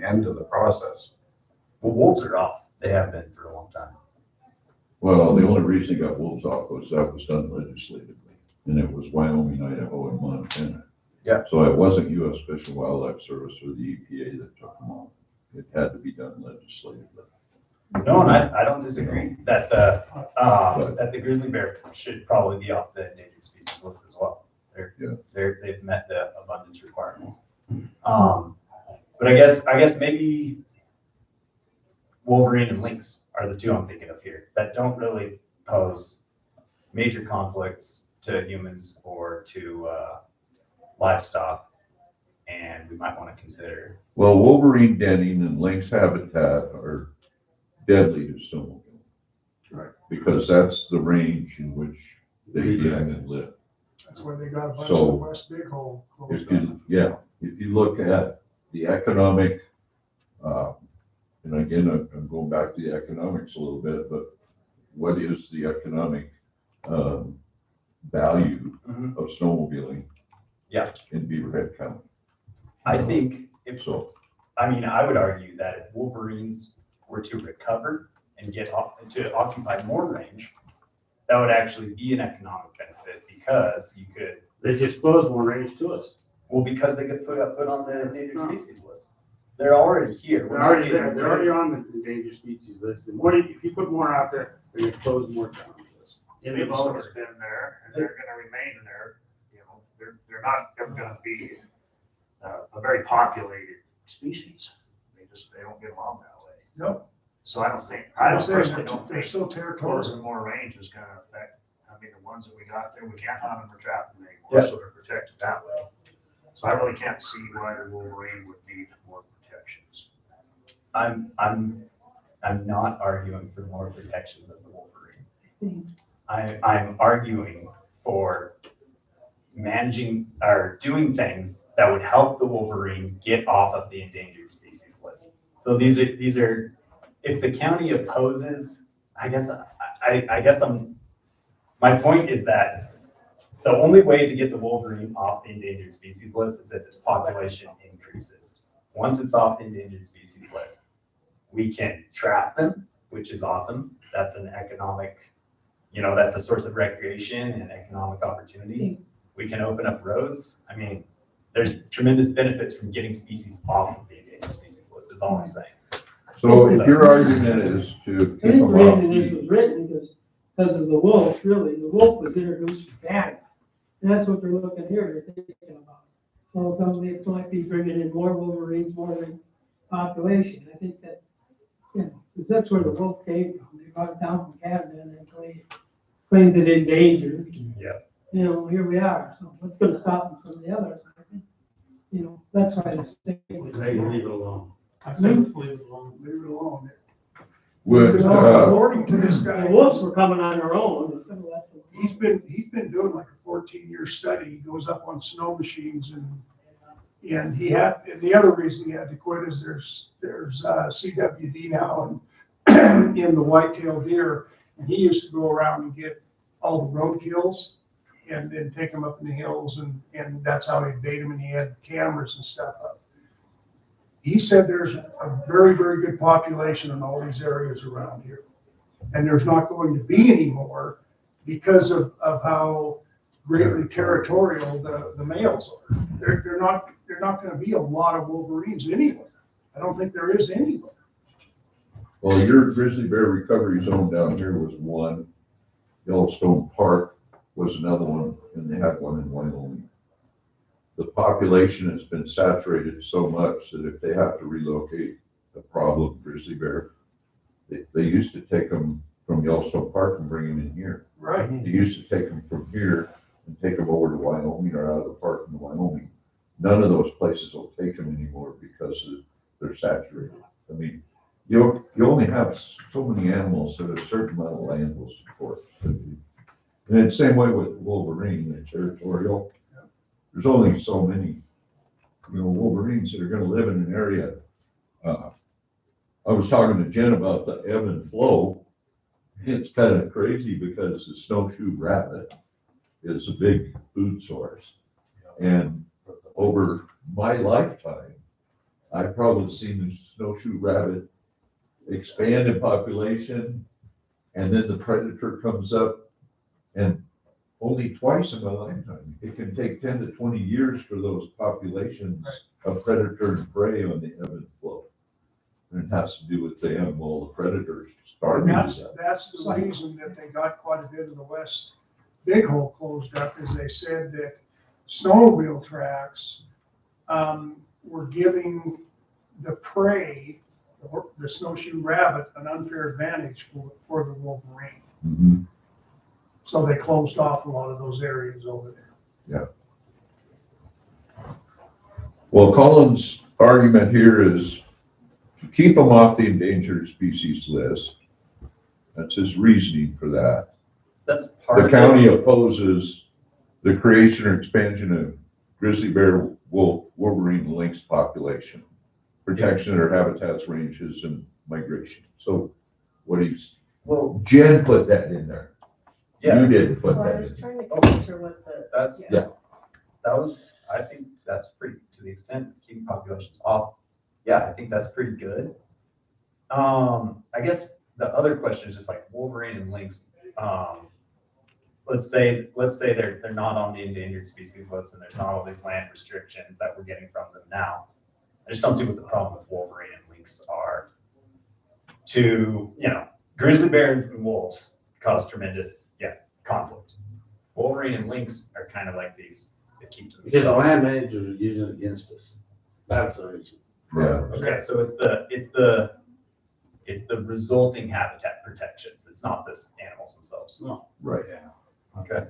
end to the process.
Well, wolves are off. They have been for a long time.
Well, the only reason they got wolves off was that was done legislatively, and it was Wyoming, Idaho, and Montana.
Yeah.
So it wasn't U.S. Fish and Wildlife Service or the EPA that took them off. It had to be done legislatively.
No, and I don't disagree that the grizzly bear should probably be off the endangered species list as well. They've met the abundance requirements. But I guess maybe Wolverine and lynx are the two I'm thinking of here that don't really pose major conflicts to humans or to livestock, and we might want to consider.
Well, Wolverine denning and lynx habitat are deadly to snowmobile.
Right.
Because that's the range in which they den and live.
That's why they got a bunch
So,
of the West Big Hole closed
If you, if you look at the economic, and again, I'm going back to the economics a little bit, but what is the economic value
Mhm.
of snowmobiling?
Yeah.
In Beaverhead County?
I think I would argue that if wolverines were to recover and to occupy more range, that would actually be an economic benefit because you could.
They just closed more range to us.
Well, because they get put on the endangered species list. They're already here.
They're already there. They're already on the endangered species list. The more, if you put more out there, they're gonna close more down.
They've always been there, and they're gonna remain there. You know, they're not ever gonna be a very populated species. They don't get along that way.
Nope.
So I personally don't
they're
think
so territorial.
closing more range is gonna affect, the ones that we got there, we can't hunt them or trap them anymore,
Yeah.
so they're protected that way. So I really can't see why the wolverine would need more protections.
I'm not arguing for more protections of the wolverine. I'm arguing for managing or doing things that would help the wolverine get off of the endangered species list. So these are if the county opposes, I guess my point is that the only way to get the wolverine off the endangered species list is if its population increases. Once it's off the endangered species list, we can trap them, which is awesome. That's an economic, that's a source of recreation and economic opportunity. We can open up roads. There's tremendous benefits from getting species off of the endangered species list, is all I'm saying.
So if your argument is to
I
keep
think
them
the
off,
reason this was written because of the wolf, really. The wolf was introduced from Canada. And that's what they're looking here, they're thinking about. Well, somebody might be bringing in more wolverines, more than population. I think that, because that's where the wolf came from. They brought it down from Canada and then claimed it endangered.
Yeah.
Here we are. So what's going to stop them from the others? I think, that's why this thing.
They leave it alone.
I say leave it alone. Leave it alone.
would,
According to this guy.
The wolves were coming on their own.
He's been doing like a 14-year study. He goes up on snow machines and the other reason he had to quit is there's CWD now and in the whitetail deer. And he used to go around and get all the road kills and then take them up in the hills and that's how he'd bait them, and he had cameras and stuff up. He said there's a very, very good population in all these areas around here. And there's not going to be any more because of how greatly territorial the males are. They're not going to be a lot of wolverines anywhere. I don't think there is anywhere.
well, your grizzly bear recovery zone down here was one. Yellowstone Park was another one, and they had one in Wyoming. The population has been saturated so much that if they have to relocate a problem grizzly bear, they used to take them from Yellowstone Park and bring them in here.
Right.
They used to take them from here and take them over to Wyoming or out of the park in Wyoming. None of those places will take them anymore because they're saturated. You only have so many animals that a certain amount of land will support. And it's the same way with Wolverine, they're territorial. There's only so many, Wolverines that are gonna live in an area. I was talking to Jen about the ebb and flow. It's kind of crazy because the snowshoe rabbit is a big food source. And over my lifetime, I've probably seen the snowshoe rabbit expand in population, and then the predator comes up and only twice in my lifetime. It can take 10 to 20 years for those populations of predator and prey on the ebb and flow. And it has to do with the animal, the predators starving to death.
That's the reason that they got quite a bit of the west big hole closed up, is they said that snowmobile tracks, were giving the prey, the snowshoe rabbit, an unfair advantage for the wolverine.
Mhm.
So they closed off a lot of those areas over there.
Well, Colin's argument here is to keep them off the endangered species list. That's his reasoning for that.
That's part
The
of
county
it.
opposes the creation or expansion of grizzly bear, wolf, wolverine, and lynx population, protection of their habitats, ranges, and migration. So what he's,
Well,
Jen put that in there.
yeah,
You didn't put
Well, I
that
was
in.
trying to capture what the.
that's,
Yeah.
that was, I think that's pretty, to the extent of keeping populations off. Yeah, I think that's pretty good. I guess the other question is just like Wolverine and lynx. Let's say they're not on the endangered species list and there's not all these land restrictions that we're getting from them now. I just don't see what the problem with Wolverine and lynx are. Grizzly bear and wolves cause tremendous, conflict. Wolverine and lynx are kind of like these that keep to
Because the
themselves.
land managers are using it against us. That's the reason.
Yeah.
Okay, so it's the resulting habitat protections. It's not the animals themselves.
No.
Right.
Okay.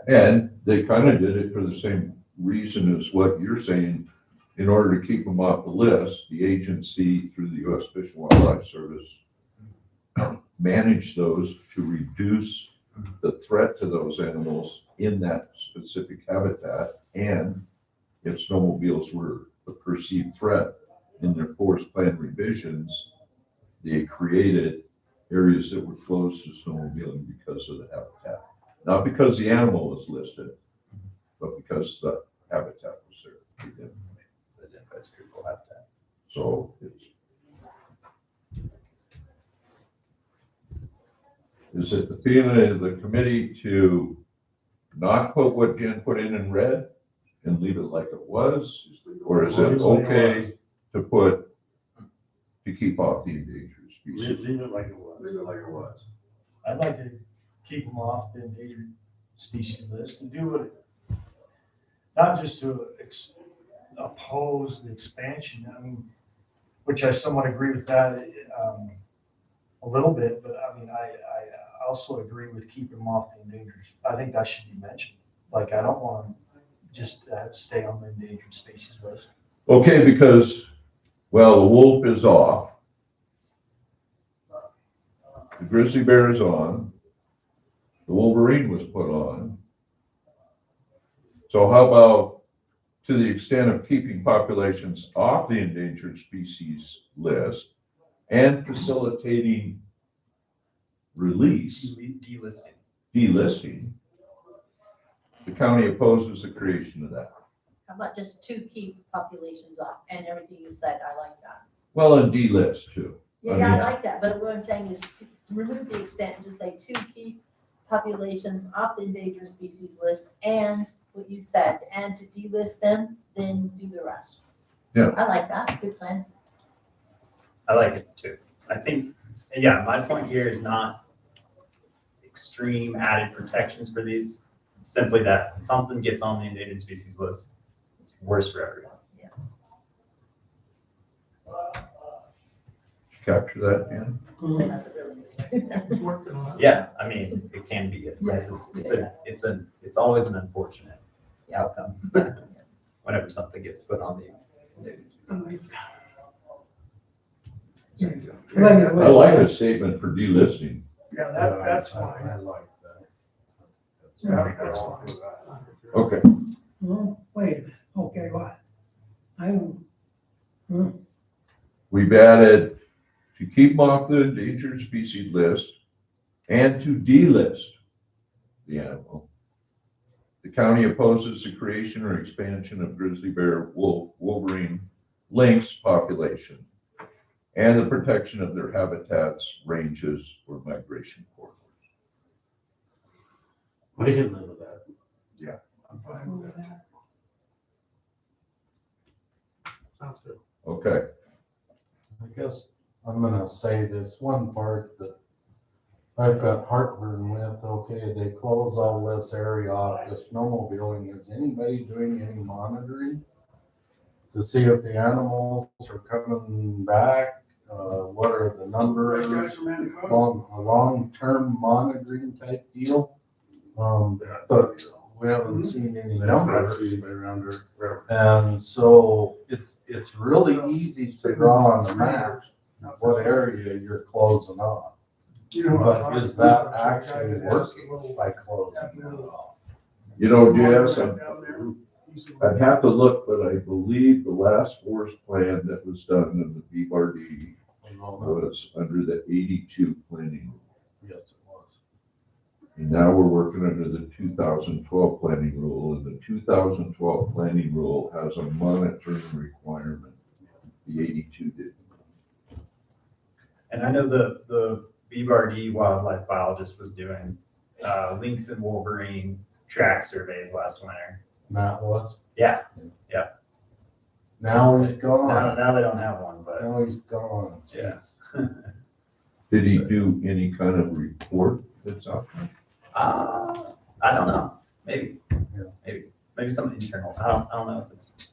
And they kind of did it for the same reason as what you're saying. In order to keep them off the list, the agency through the U.S. Fish and Wildlife Service managed those to reduce the threat to those animals in that specific habitat. And if snowmobiles were a perceived threat in their forest plan revisions, they created areas that were closed to snowmobiling because of the habitat. Not because the animal was listed, but because the habitat was there.
That's critical habitat.
So it's. Is it the feeling of the committee to not put what Jen put in red and leave it like it was? Or is it okay to put, to keep off the endangered species?
Leave it like it was.
Leave it like it was.
I'd like to keep them off the endangered species list and do it, not just to oppose the expansion, I mean, which I somewhat agree with that, a little bit, but I mean, I also agree with keeping them off the endangered. I think that should be mentioned. Like, I don't want them just to stay on the endangered species list.
Okay, because, well, the wolf is off. The grizzly bear is on. The wolverine was put on. So how about, to the extent of keeping populations off the endangered species list and facilitating release, delisting, the county opposes the creation of that.
How about just to keep populations off, and everything you said, I like that.
Well, and delist too.
Yeah,
I
yeah,
mean-
I like that, but what I'm saying is remove the extent and just say to keep populations off the endangered species list, and what you said, and to delist them, then do the rest.
Yeah.
I like that, good plan.
I like it too. I think, my point here is not extreme added protections for these. It's simply that when something gets on the endangered species list, it's worse for everyone.
Capture that, yeah.
And that's a really good statement.
Working on it.
Yeah, I mean, it can be. It's always an unfortunate outcome whenever something gets put on the endangered species.
I like the statement for delisting.
Yeah, that's fine.
I like that.
That's fine.
Okay,
Well, wait a minute, okay, what? I don't,
we've added to keep them off the endangered species list and to delist the animal. The county opposes the creation or expansion of grizzly bear, wolf, wolverine, lynx population and the protection of their habitats, ranges, or migration corridors.
We can live with that.
I'm fine with that.
Sounds good.
Okay,
I guess I'm gonna say this one part that I've got heartburn with, okay, they close all this area off to snowmobiling. Is anybody doing any monitoring to see if the animals are coming back? What are the numbers?
Right, guys from Anaconda?
A long-term monitoring type deal. But we haven't seen any numbers. And so it's really easy to draw on the map what area you're closing off.
You know,
But is that actually working by closing it off?
you know, Jess,
Down there.
I'd have to look, but I believe the last forest plan that was done in the BRD was under the 82 planning.
Yes, it was.
And now we're working under the 2012 planning rule, and the 2012 planning rule has a monitoring requirement. The 82 did.
And I know the BRD wildlife biologist was doing, lynx and wolverine track surveys last winter.
Matt was?
Yeah.
Now he's gone.
Now they don't have one, but
Now he's gone.
Yeah.
Did he do any kind of report that's out there?
I don't know. Maybe.
Yeah.
Maybe something internal. I don't know if it's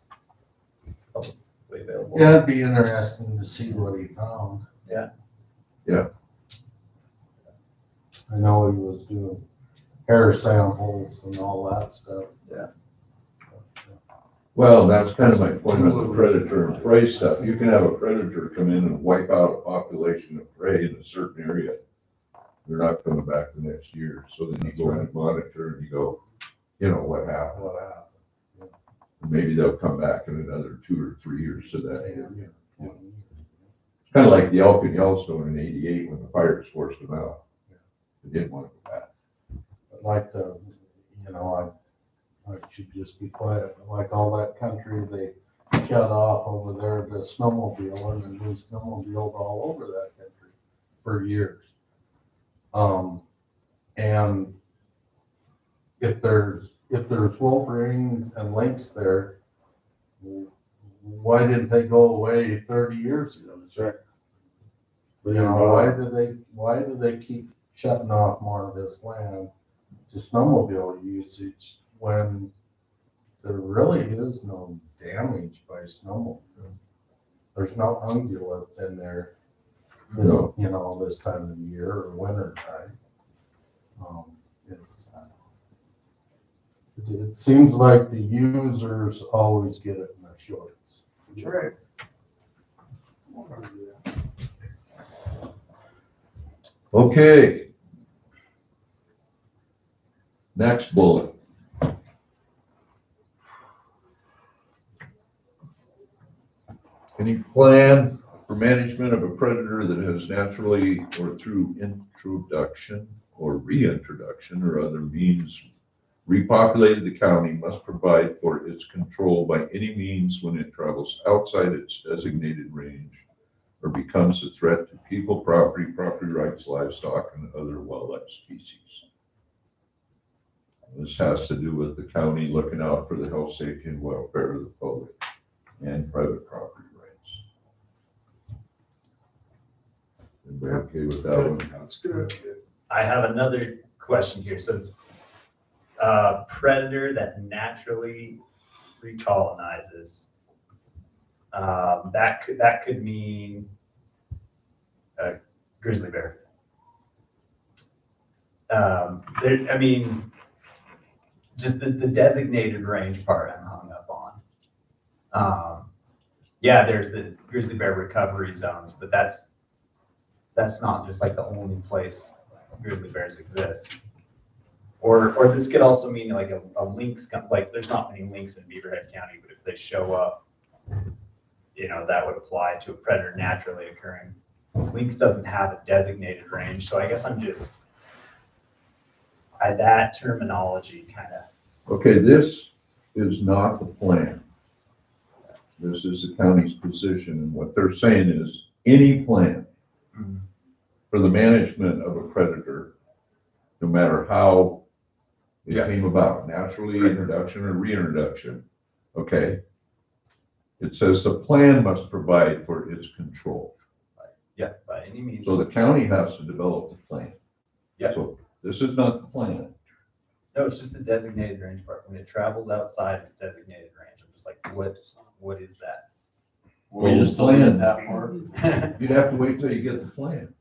publicly available.
Yeah, it'd be interesting to see what he found.
Yeah.
Yeah.
I know he was doing hair samples and all that stuff.
Yeah.
Well, that's kind of my point on the predator and prey stuff. You can have a predator come in and wipe out a population of prey in a certain area. They're not coming back the next year. So then you go in and monitor and you go, you know, what happened?
What happened?
Maybe they'll come back in another 2 or 3 years to that area.
Yeah.
It's kind of like the elk in Yellowstone in '88 when the fires forced them out. They didn't want to go back.
But like the, you know, I should just be quiet, but like all that country, they shut off over there to snowmobile and we snowmobiled all over that country for years. And if there's wolverines and lynx there, why didn't they go away 30 years ago? You know, why do they keep shutting off more of this land to snowmobile usage when there really is no damage by snowmobile? There's no ungulates in there this,
No.
you know, this time of year or winter time. It seems like the users always get it in their shorts.
That's right.
Okay. Next bullet. Any plan for management of a predator that has naturally or through introduction or reintroduction or other means repopulated the county must provide for its control by any means when it travels outside its designated range or becomes a threat to people, property rights, livestock, and other wildlife species. This has to do with the county looking out for the health, safety, and welfare of the public and private property rights. Everybody okay with that one?
That's good.
I have another question here. So, predator that naturally recolonizes, that could mean a grizzly bear. I mean, just the designated range part I'm hung up on. Yeah, there's the grizzly bear recovery zones, but that's not just like the only place grizzly bears exist. Or this could also mean like a lynx, like there's not many lynx in Beaverhead County, but if they show up, you know, that would apply to a predator naturally occurring. Lynx doesn't have a designated range, so I guess I'm just, that terminology kind of.
Okay, this is not the plan. This is the county's position, and what they're saying is any plan for the management of a predator, no matter how It
Yeah.
came about, naturally introduction or reintroduction, okay? It says the plan must provide for its control.
Yeah, by any means.
So the county has to develop the plan.
Yeah.
So this is not the plan.
No, it's just the designated range part. When it travels outside its designated range, I'm just like, what is that?
We just delete
that part?
You'd have to wait till you get the plan.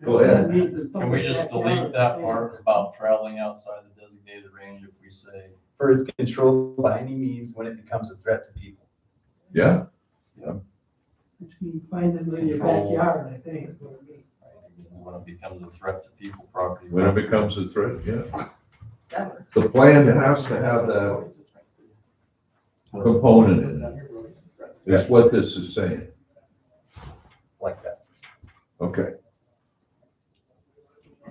Go ahead.
Can we just delete that part about traveling outside the designated range if we say?
For its control by any means when it becomes a threat to people.
Yeah,
Which you find them in your
Control.
backyard, I think.
When it becomes a threat to people, property.
when it becomes a threat, yeah.
That works.
The plan has to have that component in it, is what this is saying.
Like that.
Okay.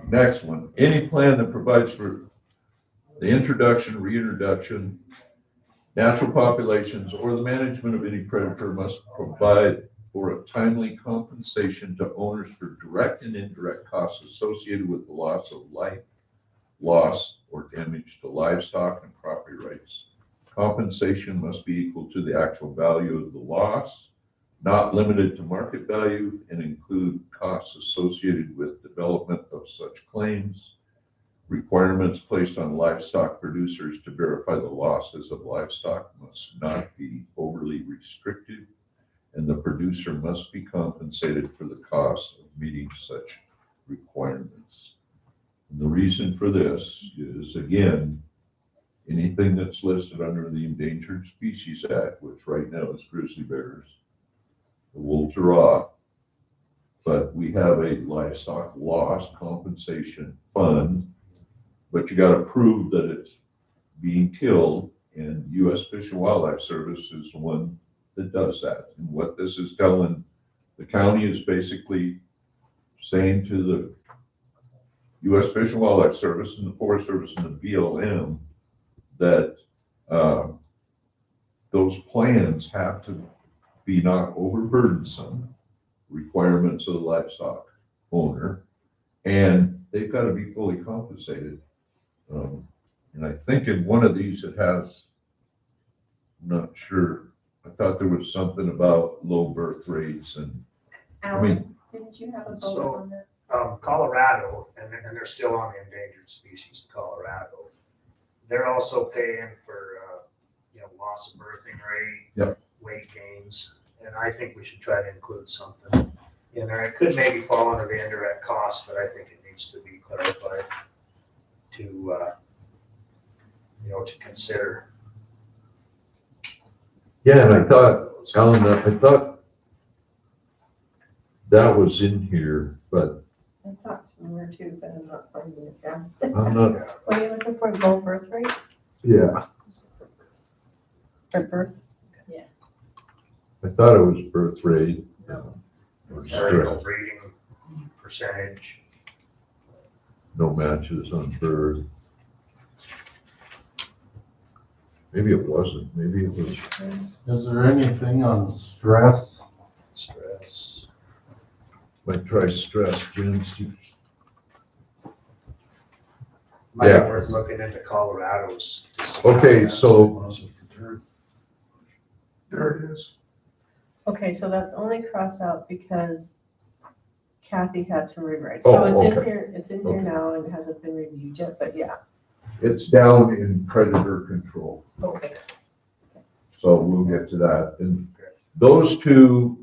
Next one, any plan that provides for the introduction, reintroduction, natural populations, or the management of any predator must provide for a timely compensation to owners for direct and indirect costs associated with the loss of life, loss, or damage to livestock and property rights. Compensation must be equal to the actual value of the loss, not limited to market value, and include costs associated with development of such claims. Requirements placed on livestock producers to verify the losses of livestock must not be overly restrictive, and the producer must be compensated for the cost of meeting such requirements. And the reason for this is, again, anything that's listed under the Endangered Species Act, which right now is grizzly bears, the wolves are off, but we have a livestock loss compensation fund, but you gotta prove that it's being killed, and U.S. Fish and Wildlife Service is the one that does that. And what this is telling the county is basically saying to the U.S. Fish and Wildlife Service and the Forest Service and the BLM that those plans have to be not overburdensome, requirements of the livestock owner, and they've got to be fully compensated. And I think in one of these it has, I'm not sure, I thought there was something about low birth rates and, I mean,
Didn't you have a
So-
vote on that?
Colorado, and they're still on the endangered species in Colorado. They're also paying for, loss of birthing rate.
Yep.
Weight gains, and I think we should try to include something in there. It could maybe fall under the indirect cost, but I think it needs to be clarified to, to consider.
yeah, and I thought, Alan, I thought that was in here, but
I thought some were too, but I'm not finding it down.
I'm not,
What are you looking for, low birth rate
yeah,
or birth?
I thought it was birth rate. Or
Serial
stress.
breeding percentage.
No matches on birth. Maybe it wasn't, maybe it was,
Is there anything on stress?
Stress.
might try stress, Jim, see.
Might be
Yeah.
worth looking into Colorado's. to see
Okay,
how
so,
There it is.
Okay, so that's only crossed out because Kathy had some rewrites.
Oh,
So it's in
okay.
here, it's in here now and it hasn't been reviewed yet, but yeah.
it's down in predator control,
Okay.
so we'll get to that. And those two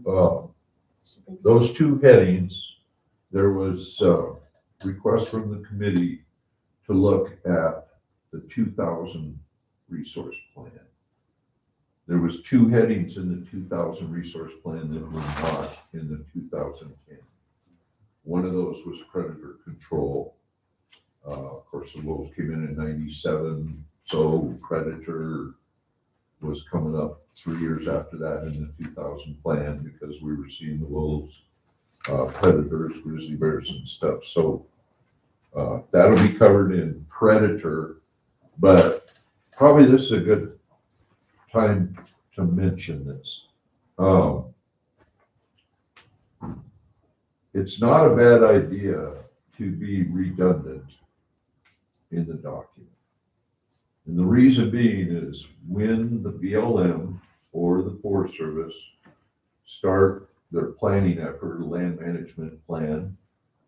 headings, there was a request from the committee to look at the 2000 resource plan. There was two headings in the 2000 resource plan that were not in the 2010. One of those was predator control. Of course, the wolves came in 97, so predator was coming up 3 years after that in the 2000 plan because we were seeing the wolves, predators, grizzly bears and stuff. So that'll be covered in predator, but probably this is a good time to mention this. It's not a bad idea to be redundant in the document. And the reason being is when the BLM or the Forest Service start their planning effort, a land management plan,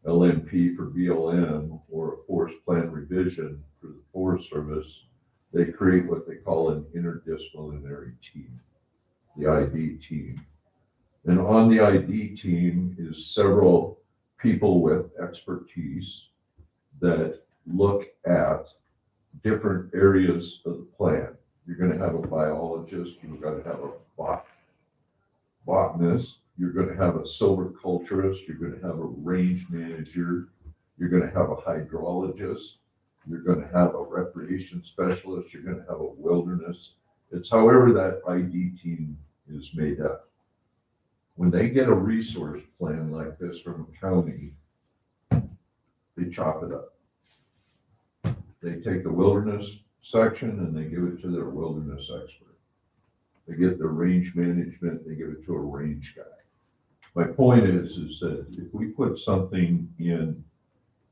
LMP for BLM, or a forest plan revision for the Forest Service, they create what they call an interdisciplinary team, the ID team. And on the ID team is several people with expertise that look at different areas of the plan. You're gonna have a biologist, you're gonna have a botanist, you're gonna have a silviculturist, you're gonna have a range manager, you're gonna have a hydrologist, you're gonna have a recreation specialist, you're gonna have a wilderness. It's however that ID team is made up. When they get a resource plan like this from a county, they chop it up. They take the wilderness section and they give it to their wilderness expert. They get the range management, they give it to a range guy. My point is that if we put something in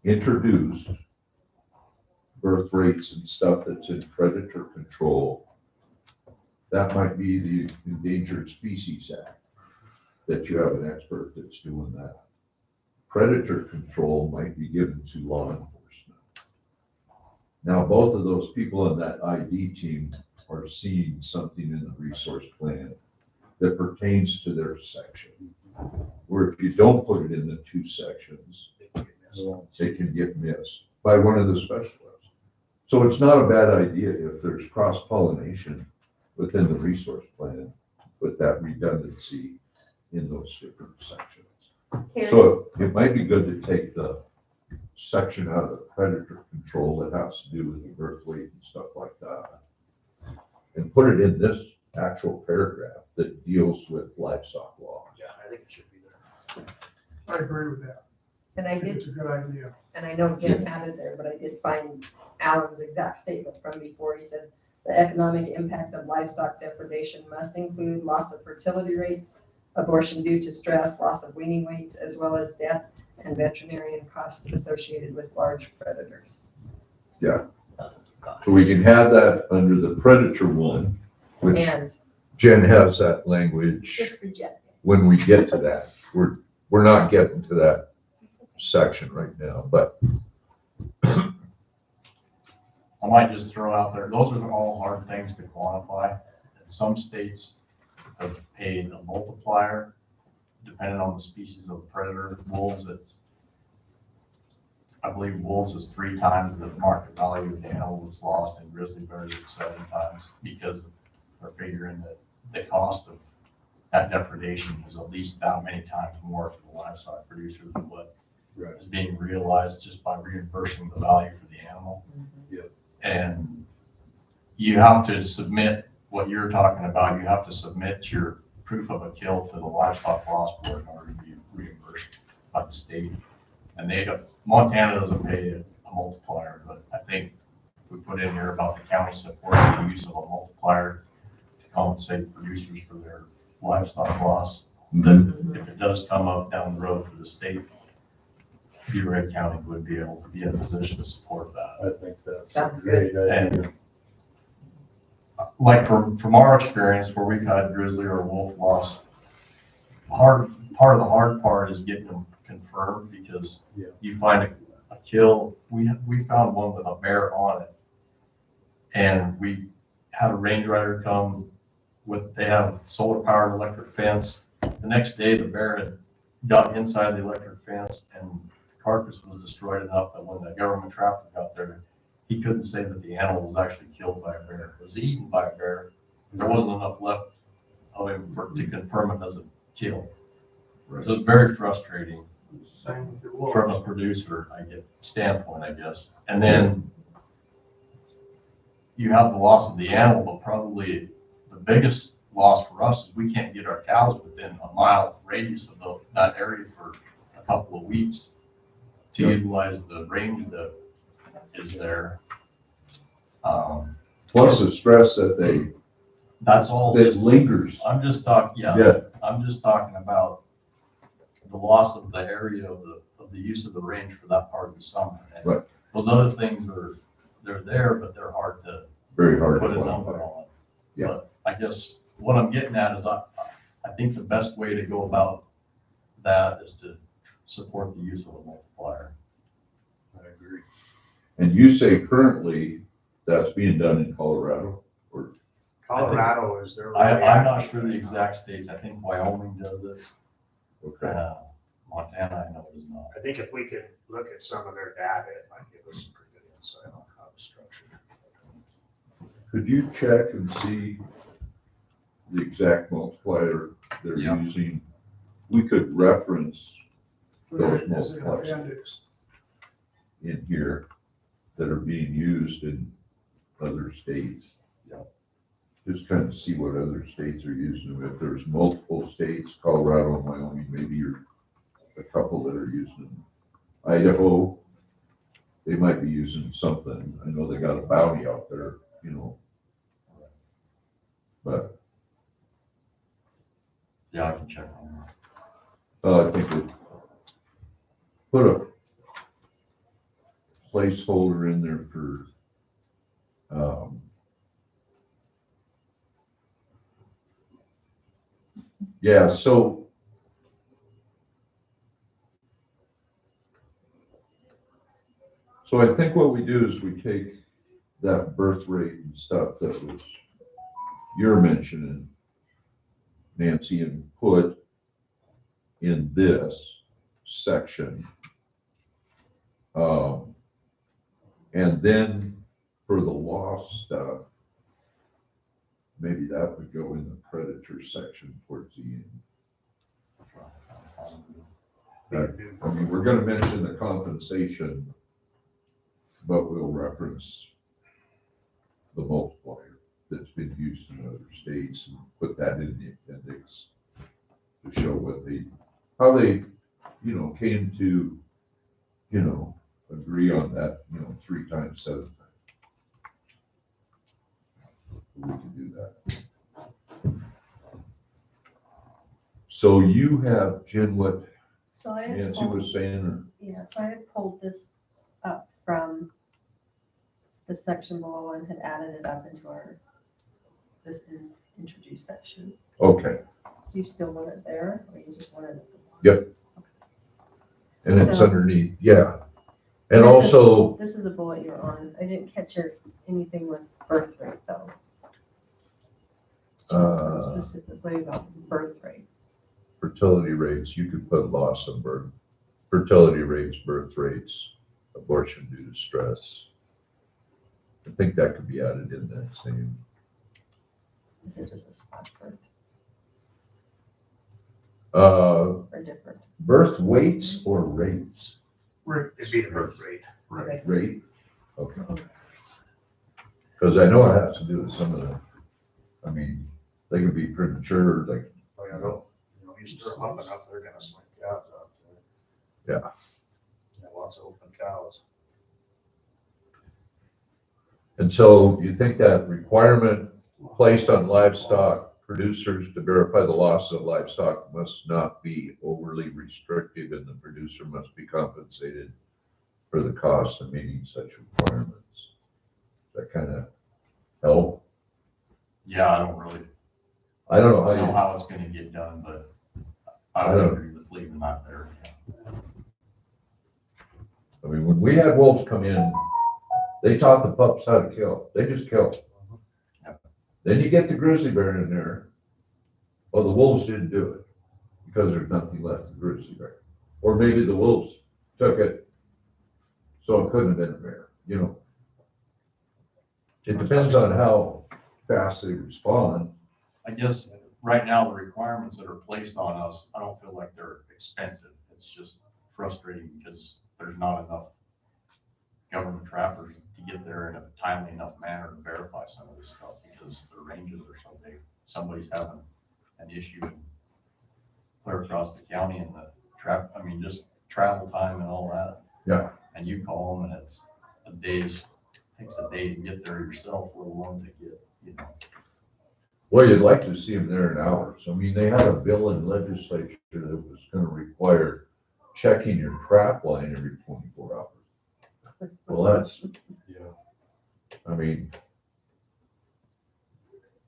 introduced birth rates and stuff that's in predator control, that might be the Endangered Species Act, that you have an expert that's doing that. Predator control might be given to law enforcement. Now, both of those people on that ID team are seeing something in the resource plan that pertains to their section. Where if you don't put it in the two sections, it can get missed by one of the specialists. So it's not a bad idea if there's cross-pollination within the resource plan, with that redundancy in those different sections. So it might be good to take the section out of the predator control that has to do with the birth weight and stuff like that, and put it in this actual paragraph that deals with livestock laws.
Yeah, I think it should be there.
I agree with that.
And I
I think
did,
it's a good idea.
and I know Jim had it there, but I did find Alan's exact statement from before. He said, the economic impact of livestock depredation must include loss of fertility rates, abortion due to stress, loss of weaning weights, as well as death and veterinarian costs associated with large predators.
So we can have that under the predator one, which
And
Jen has that language
Just reject it.
when we get to that. We're not getting to that section right now, but
I might just throw out there, those are all hard things to quantify. And some states have paid a multiplier, depending on the species of predator. Wolves, I believe wolves is 3 times the market value of the animal that's lost, and grizzly bears it's 7 times, because they're figuring that the cost of that depredation is at least that many times more for the livestock producer than what is being realized just by reimbursing the value for the animal. And you have to submit what you're talking about. You have to submit your proof of a kill to the livestock loss board in order to be reimbursed by the state. And Montana doesn't pay a multiplier, but I think we put in here about the county supports the use of a multiplier to compensate producers for their livestock loss. Then if it does come up down the road for the state, Beaverhead County would be able to be in a position to support that.
I think that's a
Sounds
great idea.
And like from our experience where we've had grizzly or wolf loss, part of the hard part is getting them confirmed, because you find a kill. We found one with a bear on it, and we had a range rider come they have solar powered electric fence. The next day the bear had got inside the electric fence, and the carcass was destroyed enough that when the government trapper got there, he couldn't say that the animal was actually killed by a bear. It was eaten by a bear. There wasn't enough left of him to confirm it as a kill. So it's very frustrating
Same with the wolves.
from a producer, standpoint, I guess. And then you have the loss of the animal, but probably the biggest loss for us is we can't get our cows within a mile radius of that area for a couple of weeks to utilize the range that is there.
plus the stress that
That's all.
that lingers.
I'm just talking,
Yeah.
I'm just talking about the loss of the area of the use of the range for that part of the summer. And
Right.
those other things they're there, but they're hard to
very hard to
put a number
quantify.
on it.
Yeah.
But I guess what I'm getting at is I think the best way to go about that is to support the use of a multiplier.
I agree.
And you say currently that's being done in Colorado?
Colorado is their.
I'm not sure the exact states. I think Wyoming does it.
Okay.
Montana, I know is not.
I think if we could look at some of their data, it might give us some pretty good insight on how to structure it.
Could you check and see the exact multiplier they're
Yeah.
using? We could reference those
As an
multipliers
appendix.
in here that are being used in other states.
Yeah.
Just kind of see what other states are using them. If there's multiple states, Colorado and Wyoming, maybe you're a couple that are using them. Idaho, they might be using something. I know they got a bounty out there, you know. But
Yeah, I can check on that.
I think we put a placeholder in there for, yeah, so I think what we do is we take that birth rate and stuff that was you're mentioning, Nancy, and put in this section. And then for the loss stuff, maybe that would go in the predator section towards the end. I mean, we're gonna mention the compensation, but we'll reference the multiplier that's been used in other states and put that in the appendix to show how they, came to, agree on that, 3 times 7 times. We can do that. So you have, Jen, what
So I had
Nancy
pulled,
was saying, or?
yeah, so I had pulled this up from the section below and had added it up into this introduced section.
Okay,
Do you still want it there, or you just want it?
and it's
So-
underneath, yeah. And
This is-
also,
This is a bullet you're on. I didn't catch anything with birth rate, though. Specifically about birth rate.
fertility rates, you could put loss of birth, fertility rates, birth rates, abortion due to stress. I think that could be added in that same.
Is it just a slash birth
Uh,
or different?
birth weights or rates?
It'd be the birth rate.
Okay.
Rate? Okay. Because I know it has to do with some of the, I mean, they could be premature, like,
Oh, yeah, you stir them up enough, they're gonna slink cows out
Yeah.
there. Yeah, lots of open cows.
and so you think that requirement placed on livestock producers to verify the loss of livestock must not be overly restrictive and the producer must be compensated for the cost of meeting such requirements. That kind of help?
Yeah, I don't really
I don't know
know
how you,
how it's gonna get done, but I
I
would
don't-
agree with leaving that there.
I mean, when we had wolves come in, they taught the pups how to kill. They just kill. Then you get the grizzly bear in there. Well, the wolves didn't do it because there's nothing left of the grizzly bear. Or maybe the wolves took it, so it couldn't have been a bear, It depends on how fast they respond.
I guess right now, the requirements that are placed on us, I don't feel like they're expensive. It's just frustrating because there's not enough government trappers to get there in a timely enough manner to verify some of this stuff because the ranges are so big. Somebody's having an issue clear across the county and just travel time and all that.
Yeah.
And you call them and it's takes a day to get there yourself, let alone to get,
Well, you'd like to see them there in hours. I mean, they had a bill in legislature that was gonna require checking your trap line every 24 hours. Well, that's,
Yeah.
I mean,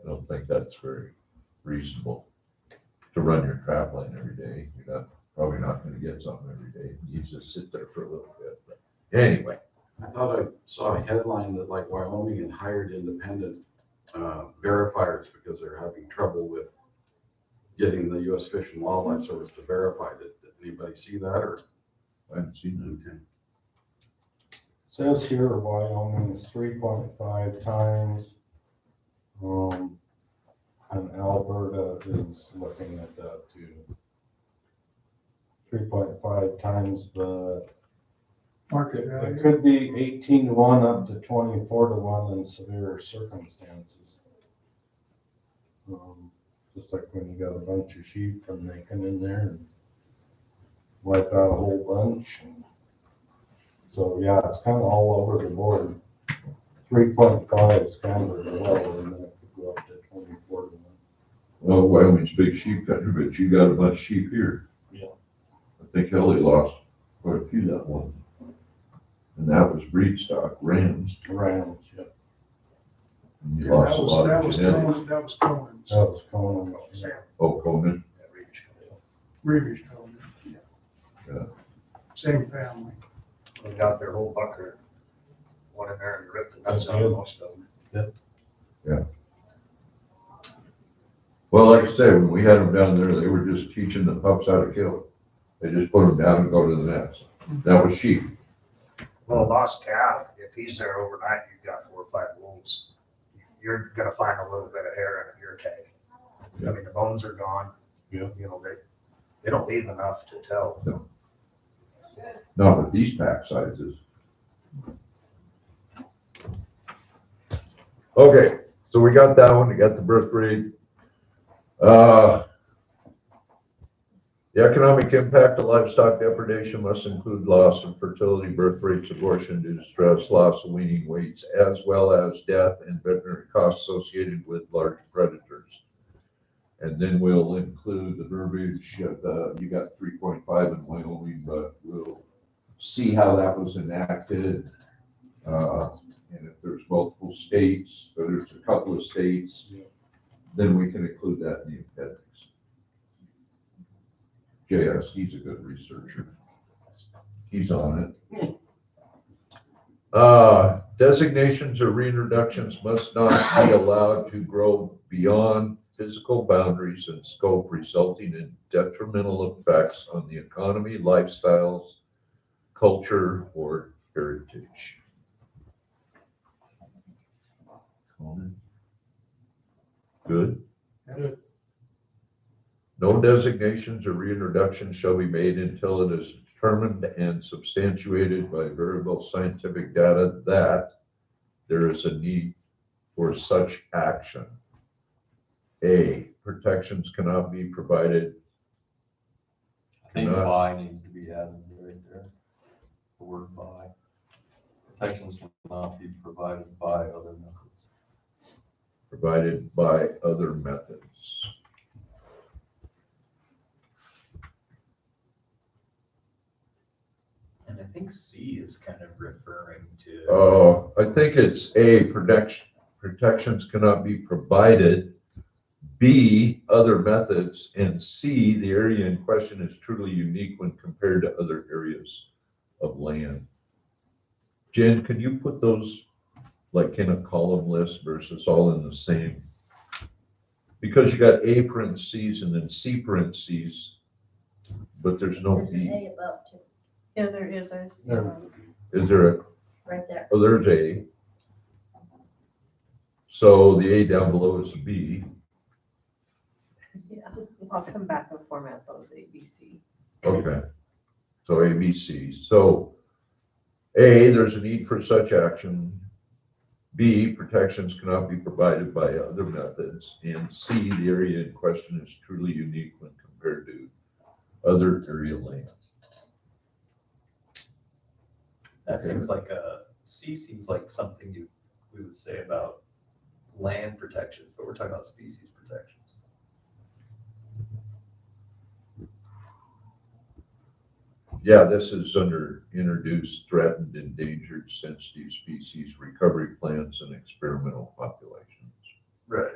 don't think that's very reasonable to run your trap line every day. You're not, probably not gonna get something every day. You just sit there for a little bit, but anyway.
I thought I saw a headline that like Wyoming had hired independent verifiers because they're having trouble with getting the U.S. Fish and Wildlife Service to verify it. Did anybody see that or?
I haven't seen
Okay.
Says here Wyoming is 3.5 times. And Alberta is looking at that too. 3.5 times, but
Market
it
value.
could be 18-1 up to 24-1 in severe circumstances. Just like when you got a bunch of sheep and they come in there and wipe out a whole bunch. So yeah, it's kind of all over the board. 3.5 is kind of low, and then it could go up to 24-1.
Well, Wyoming's big sheep country, but you got a bunch of sheep here.
Yeah.
I think Ellie lost quite a few that one. And that was breed stock, rams.
Rams, yeah.
And you
Yeah,
lost a lot of genetics.
That was Cohen's.
That was Conan.
Sam,
Oh, Conan.
that Reeves County.
Reeves Cohen.
Yeah.
Same family.
They got their whole bucker, one in there and ripped the nuts out of most of them.
Well, like I say, when we had them down there, they were just teaching the pups how to kill. They just put them down and go to the nest. That was sheep.
Well, a lost calf, if he's there overnight, you've got 4 or 5 wolves. You're gonna find a little bit of hair in your tag. I mean, the bones are gone.
Yeah.
You know, they don't leave enough to tell.
Not with these pack sizes. Okay, so we got that one, we got the birth rate. The economic impact of livestock depredation must include loss of fertility, birth rates, abortion due to stress, loss of weaning weights, as well as death and veterinary costs associated with large predators. And then we'll include the verbiage of you got 3.5 in Wyoming, but we'll see how that was enacted. And if there's multiple states, or there's a couple of states, then we can include that in the appendix. JS, he's a good researcher. He's on it. Designations or reintroductions must not be allowed to grow beyond physical boundaries and scope, resulting in detrimental effects on the economy, lifestyles, culture, or heritage. Good?
Good.
No designations or reintroductions shall be made until it is determined and substantiated by variable scientific data that there is a need for such action. A, protections cannot be provided.
I think
Cannot-
by needs to be added right there. The word by. Protections cannot be provided by other methods.
Provided by other methods.
And I think C is kind of referring to.
I think it's A, protections cannot be provided. B, other methods. And C, the area in question is truly unique when compared to other areas of land. Jen, could you put those like in a column list versus all in the same? Because you got A parentheses and then C parentheses, but there's no
There's an
B.
A above too,
Yeah, there is,
Is there a,
right there.
oh, there's A. So the A down below is a B.
yeah, I'll come back and format those ABC.
Okay. So A, B, C. So A, there's a need for such action. B, protections cannot be provided by other methods. And C, the area in question is truly unique when compared to other area lands.
That seems like C seems like something we would say about land protections, but we're talking about species protections.
Yeah, this is under introduced, threatened, endangered, sensitive species, recovery plans, and experimental populations.
Right.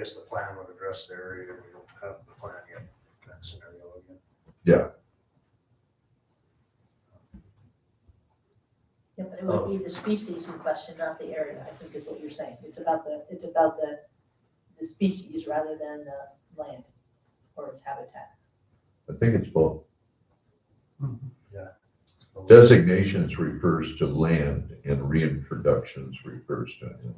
guess the plan would address the area, we don't have the plan yet, kind of scenario again.
Yeah, but it would be the species in question, not the area, I think is what you're saying. It's about the species rather than the land or its habitat.
I think it's both.
Yeah.
Designations refers to land and reintroductions refers to animals.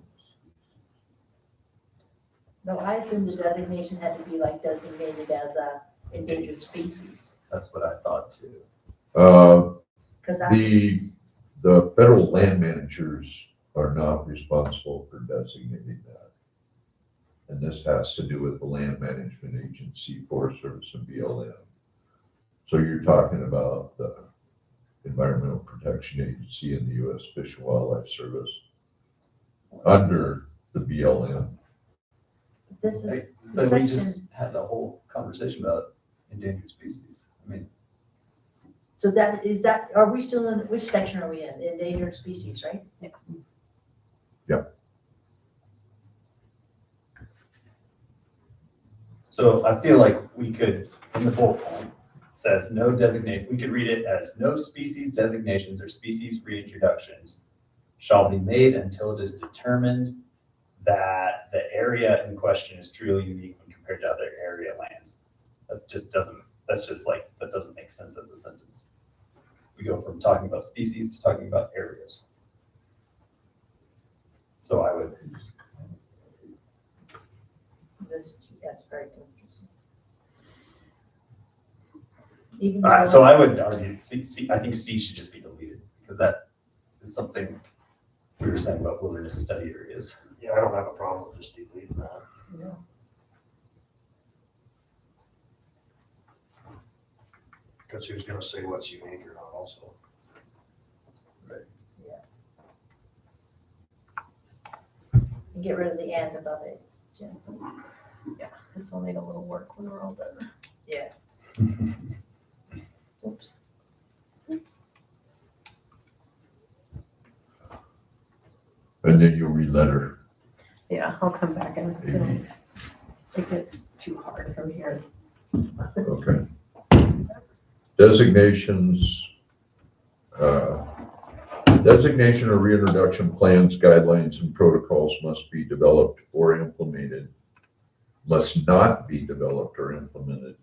No, I assumed the designation had to be like designated as a endangered species,
That's what I thought too.
because that's.
The federal land managers are not responsible for designating that. And this has to do with the Land Management Agency, Forest Service, and BLM. So you're talking about the Environmental Protection Agency and the U.S. Fish and Wildlife Service under the BLM.
This is the
But we
section,
just had the whole conversation about endangered species. I mean,
so are we still in, which section are we in? Endangered species, right?
so I feel like we could, in the bullet point, it says no designate, we could read it as no species designations or species reintroductions shall be made until it is determined that the area in question is truly unique when compared to other area lands. That doesn't make sense as a sentence. We go from talking about species to talking about areas. So I would,
That's very confusing. Even
so
though,
I would argue C, I think C should just be deleted because that is something we were saying about wilderness study areas.
Yeah, I don't have a problem with just deleting that. Because who's gonna say what's unique or not also?
get rid of the and above it, Jim.
This will need a little work when we're all done.
Yeah.
Oops. Oops.
And then you'll re-letter.
Yeah, I'll come back and it gets too hard from here.
Okay. Designations, designation or reintroduction plans, guidelines, and protocols must be developed or implemented, must not be developed or implemented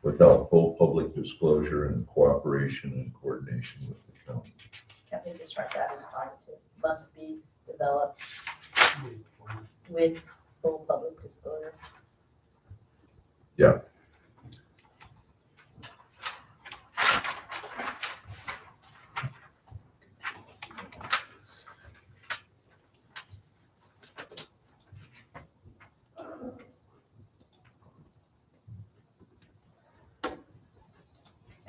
without full public disclosure and cooperation and coordination with the county.
Can't we just write that as positive? Must be developed with full public disclosure.
Yeah.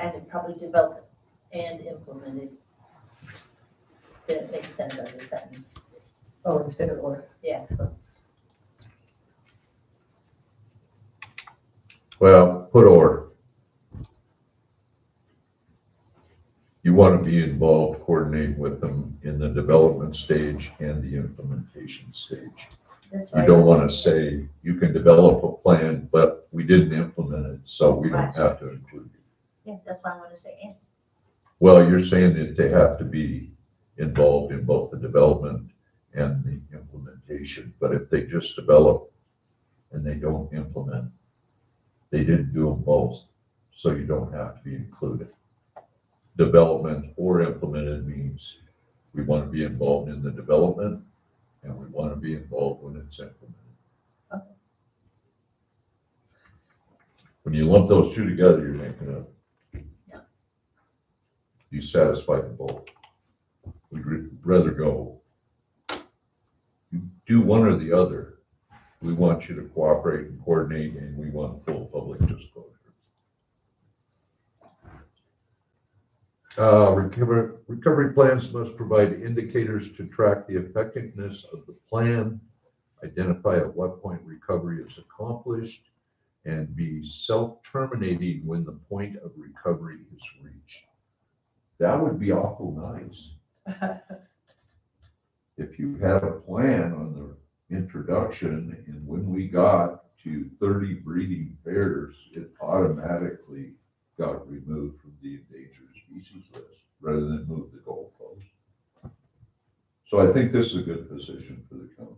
And it probably developed and implemented. That makes sense as a sentence.
Oh, instead of or.
Yeah.
Well, put or. You want to be involved, coordinate with them in the development stage and the implementation stage.
That's
You
right.
don't want to say, you can develop a plan, but we didn't implement it, so we don't have to include you.
Yeah, that's why I want to say and.
Well, you're saying that they have to be involved in both the development and the implementation, but if they just develop and they don't implement, they didn't do them both, so you don't have to be included. Development or implemented means we want to be involved in the development and we want to be involved when it's implemented.
Okay.
When you lump those two together, you're making a, you satisfy them both. We'd rather go, you do one or the other. We want you to cooperate and coordinate, and we want full public disclosure. Recovery plans must provide indicators to track the effectiveness of the plan, identify at what point recovery is accomplished, and be self-terminating when the point of recovery is reached. That would be awful nice. If you had a plan on introduction, and when we got to 30 breeding pairs, it automatically got removed from the endangered species list rather than move the goalpost. So I think this is a good position for the county.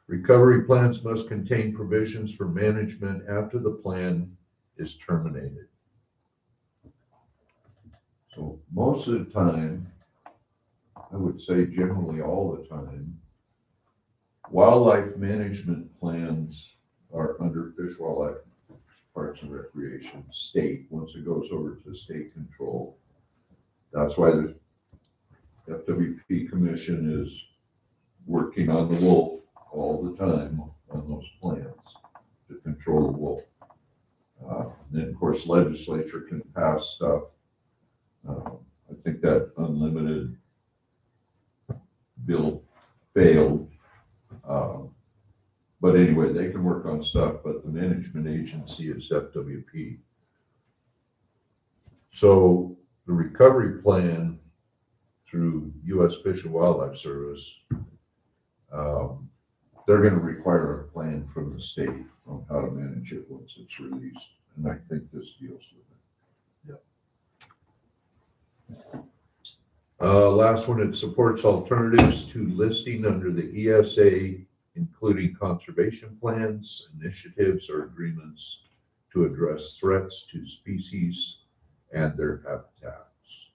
Recovery plans must contain provisions for management after the plan is terminated. So most of the time, I would say generally all the time, wildlife management plans are under Fish, Wildlife, Parks and Recreation, state. Once it goes over to state control, that's why the FWP Commission is working on the wolf all the time on those plans to control the wolf. Then, of course, legislature can pass stuff. I think that unlimited bill failed. But anyway, they can work on stuff, but the management agency is FWP. So the recovery plan through U.S. Fish and Wildlife Service, they're going to require a plan from the state on how to manage it once it's released. And I think this deals with it. Yep. Last one, it supports alternatives to listing under the ESA, including conservation plans, initiatives, or agreements to address threats to species and their habitats.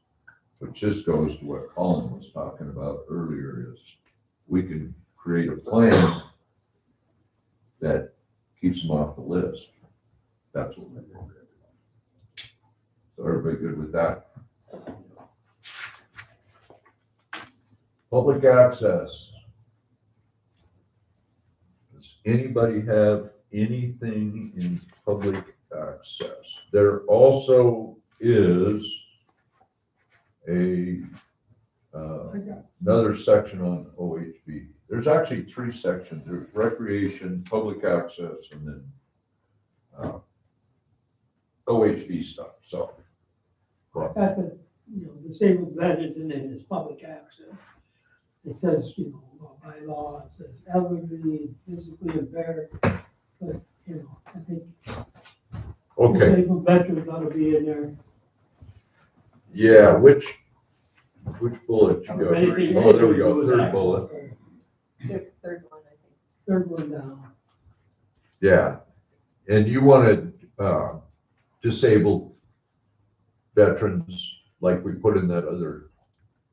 Which just goes to what Colin was talking about earlier, is we can create a plan that keeps them off the list. That's what we're going to do. So everybody good with that? Public access. Does anybody have anything in public access? There also is another section on OHV. There's actually 3 sections. There's recreation, public access, and then OHV stuff. So,
That's a, disabled veterans and then there's public access. It says, by law, it says elderly, physically impaired, but, I think
okay,
disabled veterans ought to be in there.
yeah. Which bullet you got?
Anything
Oh, there we go.
with
Third
that.
bullet.
Third one, I think.
Third one down.
Yeah, and you wanted disabled veterans, like we put in that other,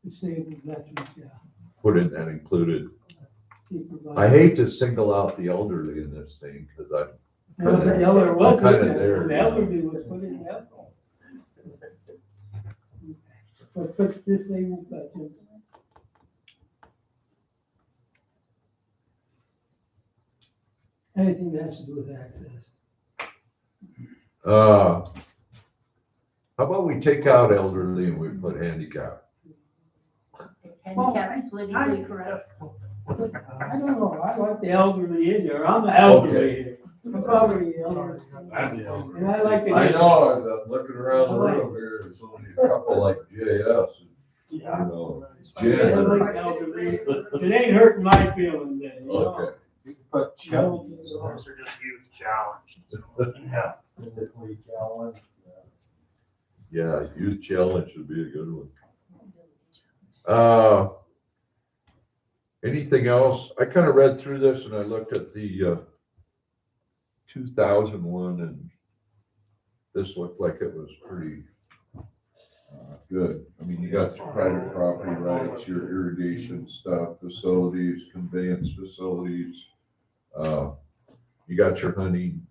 Disabled veterans, yeah.
put in that included.
Supervisor.
I hate to single out the elderly in this thing, because
Well, the elder was
I'm kinda
in
there.
The elderly was put in there. But put disabled veterans. Anything that has to do with access.
How about we take out elderly and we put handicap?
Is handicap politically correct?
I don't know, I like the elderly in there, I'm the elderly. I'm probably the elderly. And I like it.
I know, I'm looking around the room here, there's only a couple like JS.
Yeah. I
Jen.
like elderly. It ain't hurting my feelings then,
Okay.
You can put chubby,
Those are just youth challenged. Yeah.
physically challenged.
Yeah, youth challenge would be a good one. Anything else? I kind of read through this and I looked at the 2001, and this looked like it was pretty good. I mean, you got your private property rights, your irrigation stuff, facilities, conveyance facilities. You got your hunting.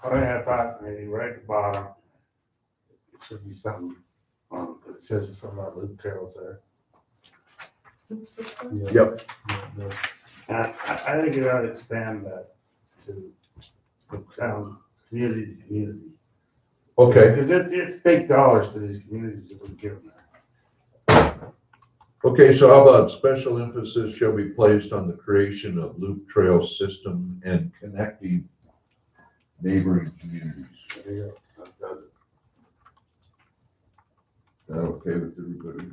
I thought maybe right at the bottom, it should be something, it says something about loop trails there.
Yep.
And I think you ought to expand that to town, community to community.
Okay.
Because it's big dollars to these communities that we're giving them.
Okay, so how about special emphasis shall be placed on the creation of loop trail system and connecting neighboring communities?
There you go. That does it.
Is that okay with everybody?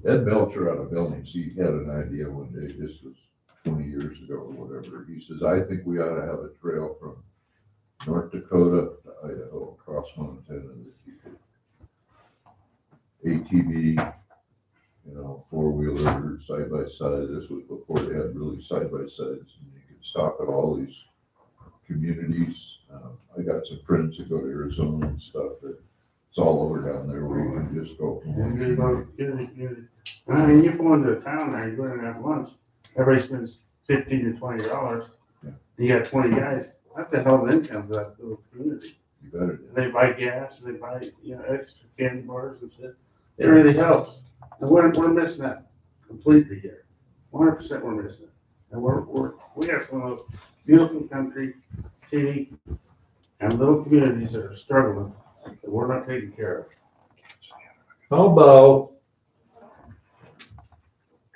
Ed Belcher out of Billings, he had an idea one day, this was 20 years ago or whatever. He says, I think we ought to have a trail from North Dakota to Idaho, across Montana, that you could ATV, four-wheeler, side-by-side. This was before they had really side-by-sides. And you could stop at all these communities. I got some friends that go to Arizona and stuff, that it's all over down there where you can just go from one
You go,
community.
I mean, you go into a town there, you go in and have lunch, everybody spends $15 to $20.
Yeah.
You got 20 guys, that's a hell of an income for that little community.
You better.
They buy gas, they buy, extra candy bars and shit. It really helps. And we're missing that completely here. 100% we're missing it. And we got some of those beautiful country, city, and little communities that are struggling, that we're not taking care of.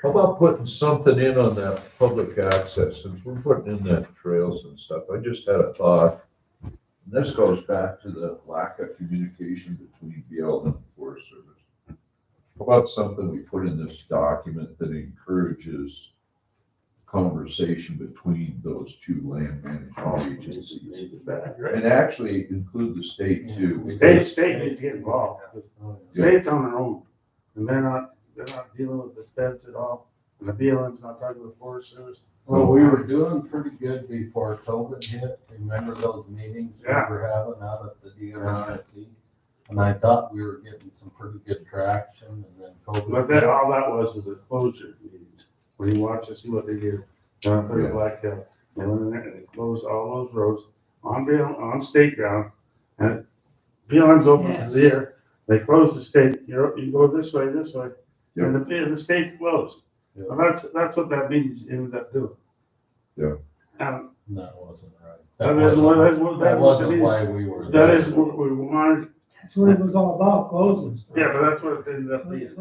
How about putting something in on that public access, since we're putting in that trails and stuff? I just had a thought. And this goes back to the lack of communication between BLM and Forest Service. How about something we put in this document that encourages conversation between those two land management agencies? And actually include the state too.
State needs to get involved, because the state's on their own, and they're not dealing with the feds at all, and the BLM's not talking to the Forest Service.
Well, we were doing pretty good before COVID hit. Remember those meetings we
Yeah.
were having out at the DNRC? And I thought we were getting some pretty good traction, and then COVID.
But then all that was a closure meetings, when you watch and see what they did, down there in Black Hill. They went in there and they closed all those roads on state ground, and BLM's open to the air. They closed the state, you go this way, and the state's closed. So that's what that means ended up doing.
Yeah.
That wasn't right.
That
wasn't why we were
That
there.
is what we wanted,
That's what it was all about, closing stuff.
yeah, but that's what it ended up being.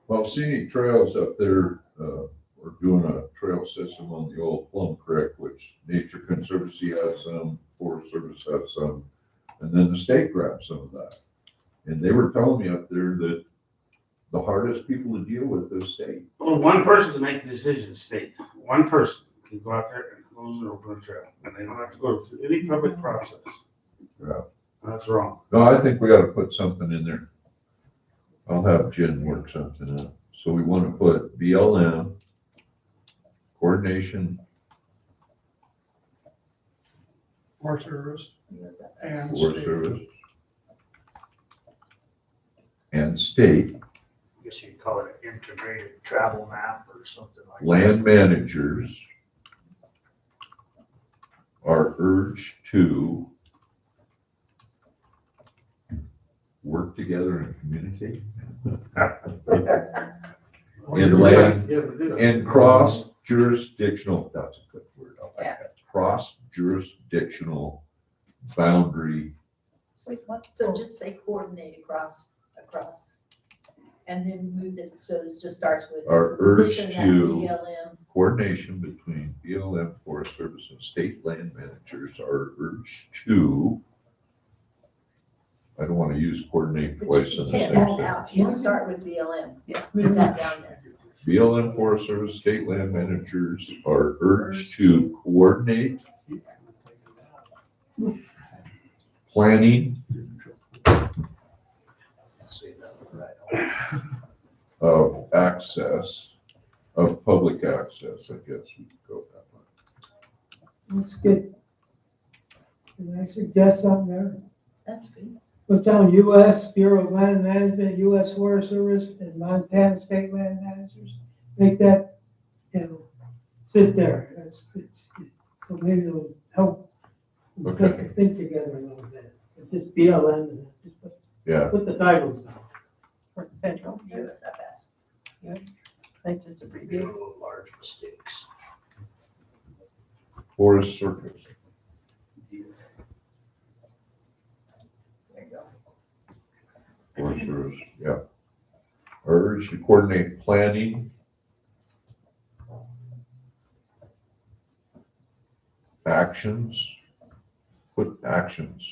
Well, scenic trails up there, we're doing a trail system on the old Plum Creek, which Nature Conservancy has some, Forest Service has some, and then the state grabs some of that. And they were telling me up there that the hardest people to deal with is state.
Well, one person can make the decision, state. One person can go out there and close and open a trail, and they don't have to go through any public process.
Yeah.
That's wrong.
No, I think we ought to put something in there. I'll have Jen work something out. So we want to put BLM, coordination,
Forest Service and
Forest
state.
Service, and state,
I guess you'd call it an integrated travel map or something like that.
land managers are urged to work together and communicate. In land, in cross jurisdictional, that's a good word, I like that. Cross jurisdictional boundary.
Wait, what? So just say coordinate across, and then move this, so this just starts with.
Are
it's a position
urged
that
to-
BLM,
Coordination between BLM, Forest Service, and state land managers are urged to, I don't want to use coordinate
but
twice
you
in the
can take
same
that
sentence.
out, you start with BLM, yes, move that down there.
BLM, Forest Service, state land managers are urged to coordinate planning of access, of public access, I guess we could go that way.
Looks good. Can I suggest something there?
That's good.
Put down U.S. Bureau of Land Management, U.S. Forest Service, and Montana State Land Managers. Make that, sit there. So maybe it'll help
Okay.
think together a little bit. But just BLM and just
Yeah,
put the titles down.
For federal,
USFS.
like just abbreviate.
No large mistakes.
Forest Service.
There you go.
Forest Service, yeah. Urge to coordinate planning, actions, put actions.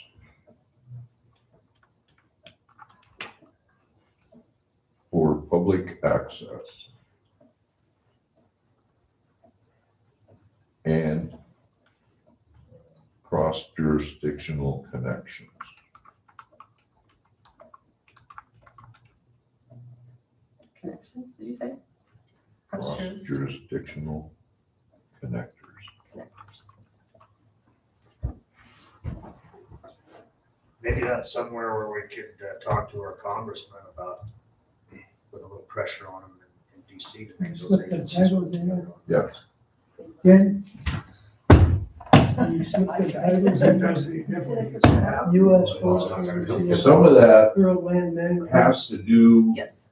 public access and cross-jurisdictional connections.
Connections, did you say? Cross-juris-
Cross-jurisdictional connectors.
connectors.
Maybe that's somewhere where we could talk to our congressman about, put a little pressure on him in DC to make those
Slip the
agencies.
titles in.
Yes.
Ken? You slip the titles
It
in,
does need difference.
US Forest
Some of that
Bureau of Land Management.
has to do
Yes.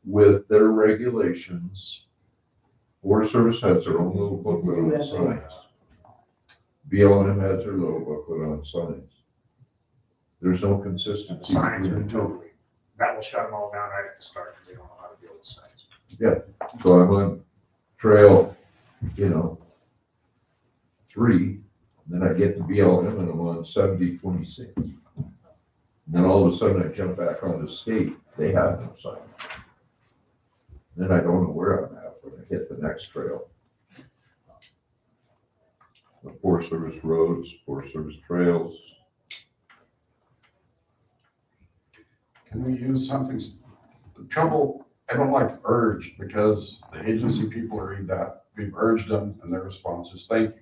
with their regulations. Forest Service has their own little booklet on signs. BLM has their little booklet on signs. There's no
The
consistency.
signs
between
are
the two.
totally, that will shut them all down right at the start, because they don't know how to deal with signs.
So I'm on trail, 3, then I get to BLM and I'm on 7026. And then all of a sudden I jump back on the state, they have no sign. Then I don't know where I'm at when I hit the next trail. The Forest Service roads, Forest Service trails.
Can we use something, the trouble, I don't like urged because the agency people read that. We've urged them and their response is thank you.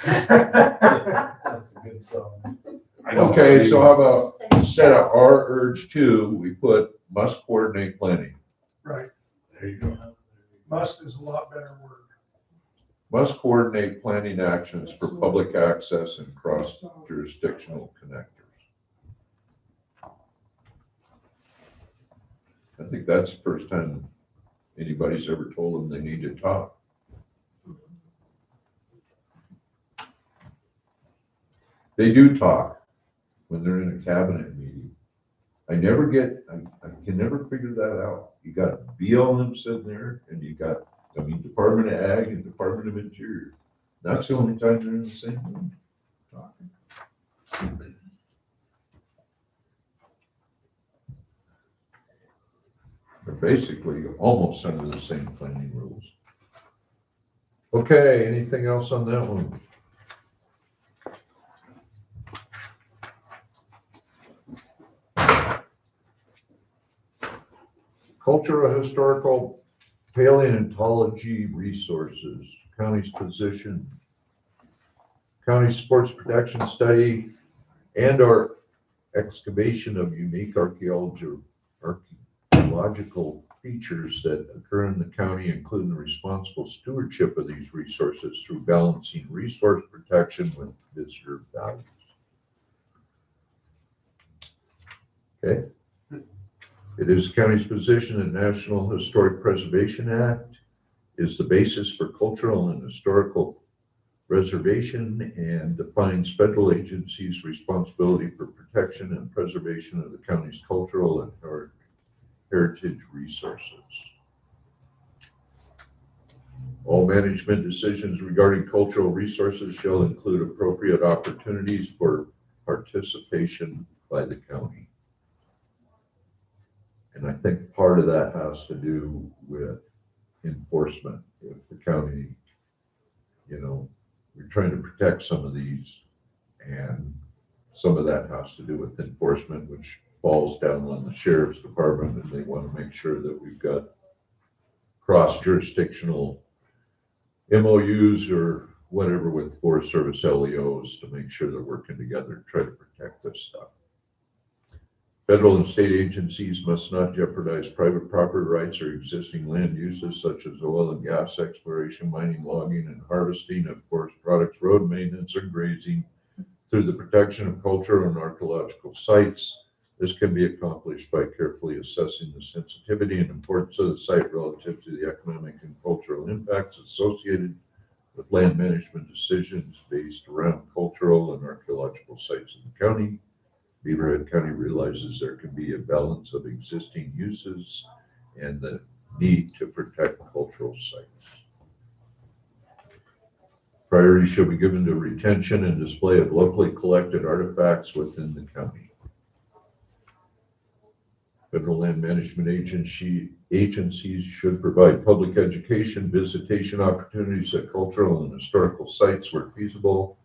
That's a good song.
I don't
Okay,
believe-
so how about
Just say
instead of
shall.
our urge to, we put must coordinate planning.
Right,
There you go.
must is a lot better word.
Must coordinate planning actions for public access and cross-jurisdictional connectors. I think that's the first time anybody's ever told them they need to talk. They do talk when they're in a cabinet meeting. I can never figure that out. You got BLM sitting there and you got, Department of Ag and Department of Interior. That's the only time they're in the same room talking. They're basically almost under the same planning rules. Okay, anything else on that one? Cultural, historical, paleontology resources, county's position, county supports protection study, and our excavation of unique archaeological features that occur in the county, including the responsible stewardship of these resources through balancing resource protection with visitor values. Okay. It is the county's position that National Historic Preservation Act is the basis for cultural and historical preservation and defines federal agencies' responsibility for protection and preservation of the county's cultural and heritage resources. All management decisions regarding cultural resources shall include appropriate opportunities for participation by the county. And I think part of that has to do with enforcement. If the county, we're trying to protect some of these, and some of that has to do with enforcement, which falls down on the sheriff's department, and they want to make sure that we've got cross-jurisdictional MOUs or whatever with Forest Service LEOs to make sure they're working together to try to protect this stuff. Federal and state agencies must not jeopardize private property rights or existing land uses such as oil and gas exploration, mining, logging, and harvesting of forest products, road maintenance, or grazing through the protection of cultural and archaeological sites. This can be accomplished by carefully assessing the sensitivity and importance of the site relative to the economic and cultural impacts associated with land management decisions based around cultural and archaeological sites in the county. Beaverhead County realizes there can be a balance of existing uses and the need to protect cultural sites. Priority shall be given to retention and display of locally collected artifacts within the county. Federal Land Management agencies should provide public education, visitation opportunities at cultural and historical sites where feasible,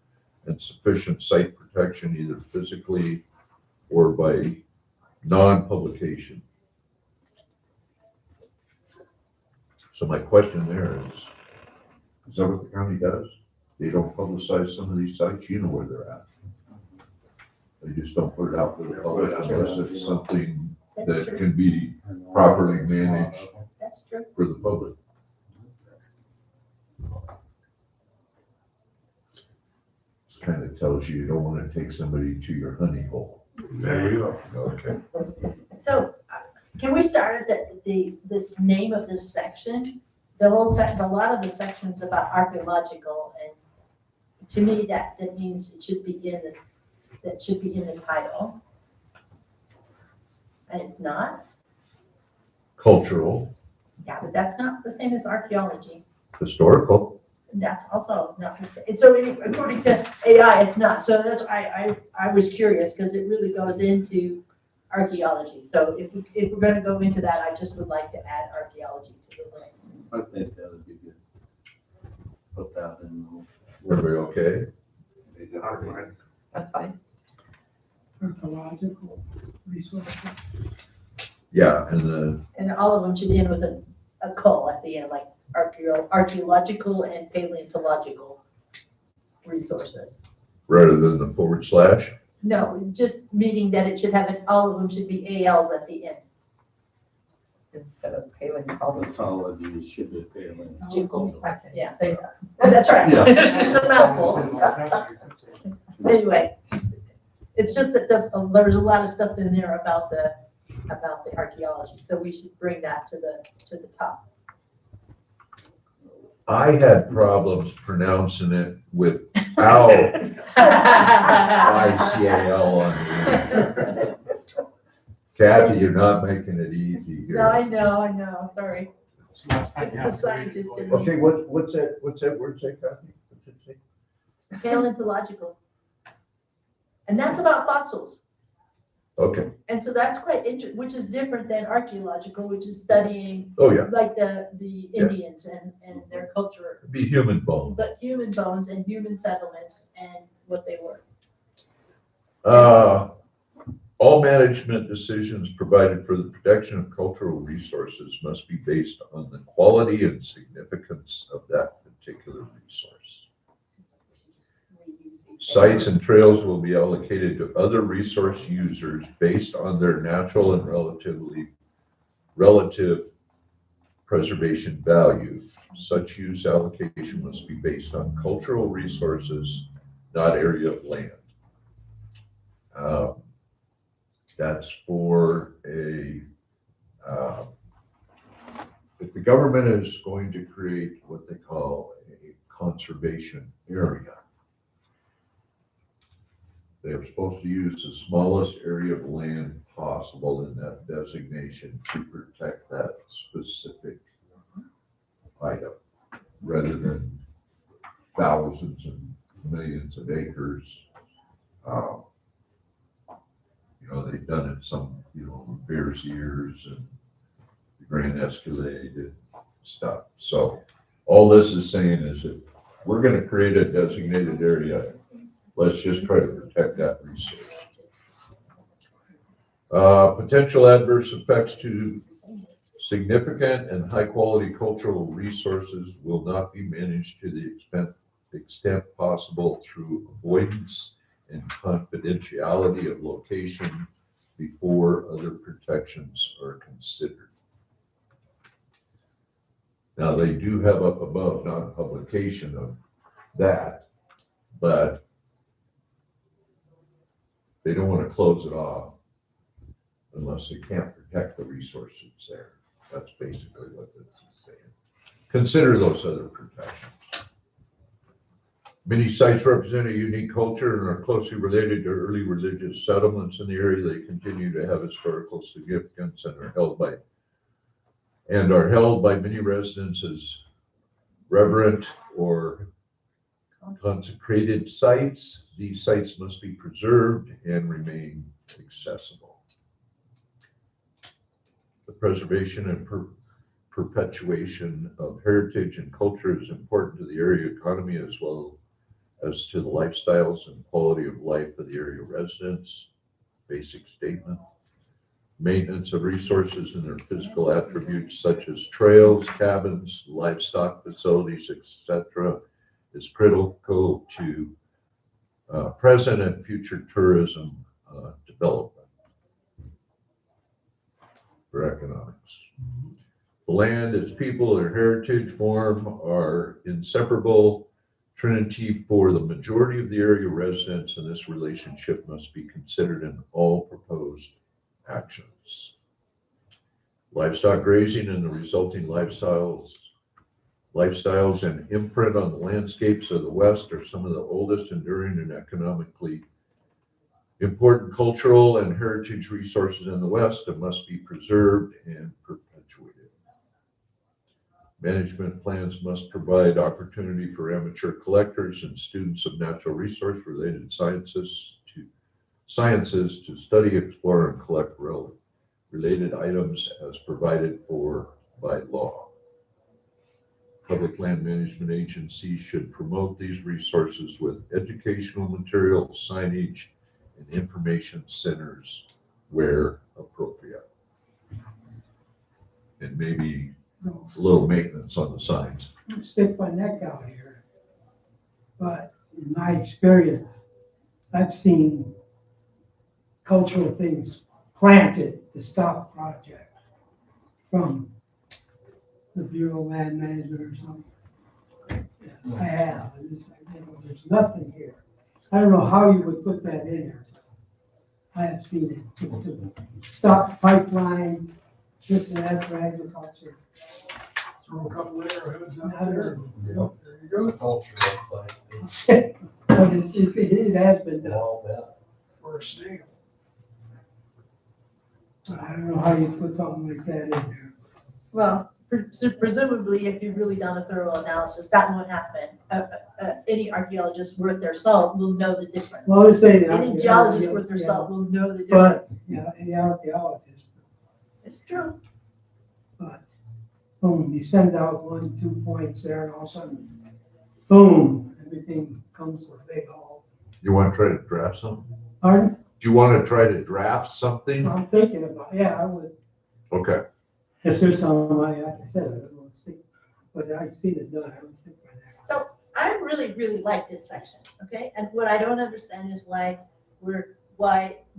and sufficient site protection either physically or by non-publication. So my question there is that what the county does? They don't publicize some of these sites, you know where they're at. They just don't put it out to the public unless it's something
That's
that
true.
can be properly managed
That's true.
for the public. This kind of tells you don't want to take somebody to your honey hole.
There you go.
Okay.
So, can we start at this name of this section? The whole section, a lot of the sections about archaeological, and to me, that means it should be in this, that should be in the title. And it's not?
Cultural,
Yeah, but that's not the same as archaeology.
historical.
That's also not the same. So according to AI, it's not. So that's, I was curious because it really goes into archaeology. So if we're gonna go into that, I just would like to add archaeology to the list.
I think that would be good. Put that in.
Everybody okay?
That's fine.
Archaeological resources.
Yeah, and
And all of them should end with a "cul" at the end, like archaeological and paleontological resources.
rather than the //
No, just meaning that it should have, all of them should be ALs at the end.
Instead of paleontology.
Ecology should be failing.
I can
Yeah.
say that.
Oh, that's right.
Yeah.
It's just a mouthful. Anyway, it's just that there's a lot of stuff in there about the archaeology, so we should bring that to the top.
I had problems pronouncing it without ICAL on the end. Kathy, you're not making it easy
No, I
here.
know, sorry. It's the scientist in me.
Okay, what's that word say, Kathy? What's it say?
Paleontological. And that's about fossils.
Okay,
And so that's quite interesting, which is different than archaeological, which is studying
oh yeah,
like the
Yeah.
Indians and their culture,
it'd be human bone.
but human bones and human settlements and what they were.
All management decisions provided for the protection of cultural resources must be based on the quality and significance of that particular resource. Sites and trails will be allocated to other resource users based on their natural and relative preservation value. Such use allocation must be based on cultural resources, not area of land. That's for if the government is going to create what they call a conservation area, they're supposed to use the smallest area of land possible in that designation to protect that specific item, rather than thousands and millions of acres. They've done it some, Bears Ears and the Grand Escalade and stuff. So all this is saying is that we're gonna create a designated area. Let's just try to protect that resource. Potential adverse effects to significant and high-quality cultural resources will not be managed to the extent possible through avoidance and confidentiality of location before other protections are considered. Now, they do have up above non-publication of that, but they don't want to close it off unless they can't protect the resources there. That's basically what this is saying. Consider those other protections. Many sites represent a unique culture and are closely related to early religious settlements in the area. They continue to have historical significance and are held by many residents as reverent or consecrated sites. These sites must be preserved and remain accessible. The preservation and perpetuation of heritage and culture is important to the area economy as well as to the lifestyles and quality of life of the area residents. Basic statement. Maintenance of resources and their physical attributes such as trails, cabins, livestock facilities, etc., is critical to present and future tourism development for economics. The land, its people, their heritage form are inseparable trinity for the majority of the area residents, and this relationship must be considered in all proposed actions. Livestock grazing and the resulting lifestyles and imprint on the landscapes of the West are some of the oldest, enduring, and economically important cultural and heritage resources in the West and must be preserved and perpetuated. Management plans must provide opportunity for amateur collectors and students of natural resource related sciences to study, explore, and collect related items as provided for by law. Public land management agencies should promote these resources with educational material, signage, and information centers where appropriate. And maybe a little maintenance on the signs.
Stick my neck out here. But in my experience, I've seen cultural things planted to stop projects from the Bureau of Land Management or something. Yeah, I have. There's nothing here. I don't know how you would put that in there. I have seen it to stop pipelines, this and that for agriculture.
Throw a couple arrowheads out there. There you
It's a
go.
cultural site.
But it has been done.
Well, that.
For a snail.
But I don't know how you put something like that in there.
Well, presumably, if you've really done a thorough analysis, that won't happen. Any archaeologist worth their salt will know the difference.
Well, let's say.
Any geologist worth their salt will know the
But,
difference.
yeah, any archaeologist,
It's true.
but, boom, you send out 1, 2 points there and all of a sudden, boom, everything comes to a big halt.
You want to try to draft something?
Pardon?
Do you want to try to draft something?
I'm thinking about, yeah, I would,
Okay.
if there's some, like I said, I don't want to speak, but I've seen it done, I don't think by that.
So I really like this section, okay? And what I don't understand is why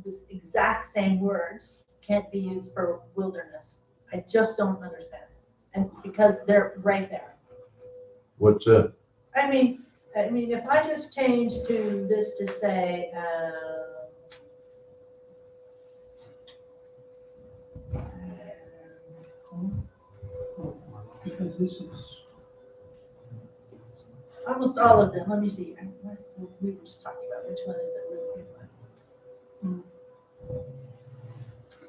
this exact same words can't be used for wilderness. I just don't understand. And because they're right there.
What's that?
I mean, if I just change to this to say,
Because this is,
almost all of them, let me see. We were just talking about which one is it we're looking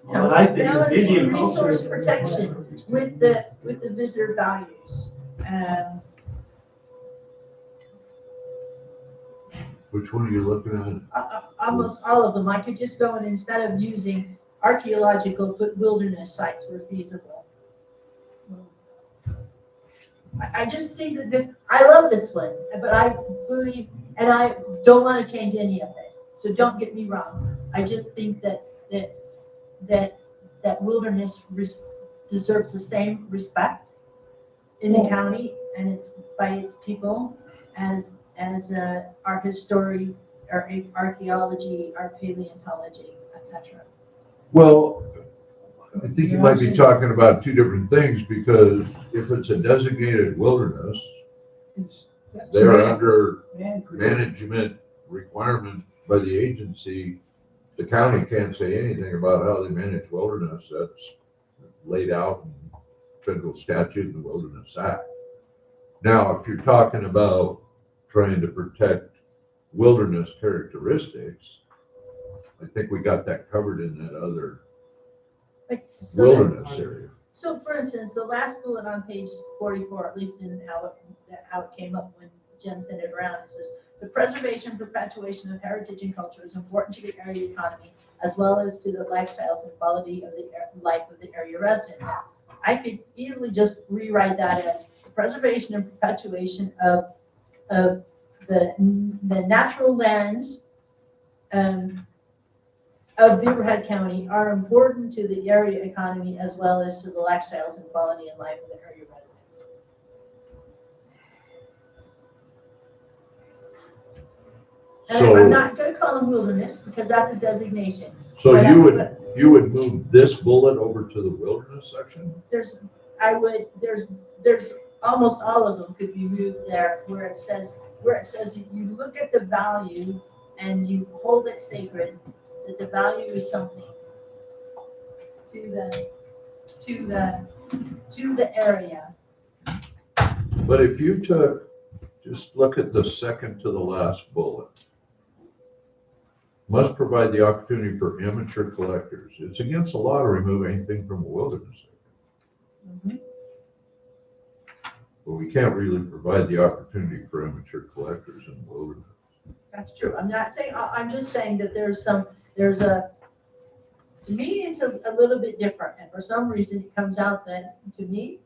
for.
well, I think it's
Balancing
Indian
resource
culture.
protection with the visitor values.
Which one are you looking at?
Almost all of them. I could just go and instead of using archaeological, put wilderness sites where feasible. I just see that this, I love this one, but I believe, and I don't want to change any of it. So don't get me wrong. I just think that wilderness deserves the same respect in the county and it's by its people as our history, our archaeology, our paleontology, etc.
Well, I think you might be talking about two different things, because if it's a designated wilderness,
That's
they're
man-
under
man-created.
management requirement by the agency. The county can't say anything about how they manage wilderness. That's laid out in federal statute and the Wilderness Act. Now, if you're talking about trying to protect wilderness characteristics, I think we got that covered in that other wilderness area.
So for instance, the last bullet on page 44, at least in how it came up when Jen sent it around, it says, The preservation, perpetuation of heritage and culture is important to the area economy as well as to the lifestyles and quality of the life of the area residents. I could easily just rewrite that as the preservation and perpetuation of the natural lands of Beaverhead County are important to the area economy as well as to the lifestyles and quality of life of the area residents. And I'm
So,
not gonna call them wilderness because that's a designation.
so
But
you
that's
you would move this bullet over to the wilderness section?
there's almost all of them could be moved there where it says you look at the value and you hold it sacred, that the value is something to the area.
But if you just look at the second to the last bullet. Must provide the opportunity for amateur collectors. It's against the law to remove anything from a wilderness. But we can't really provide the opportunity for amateur collectors in the wilderness.
That's true. I'm not saying, I'm just saying that to me, it's a little bit different. And for some reason, it comes out that, to me,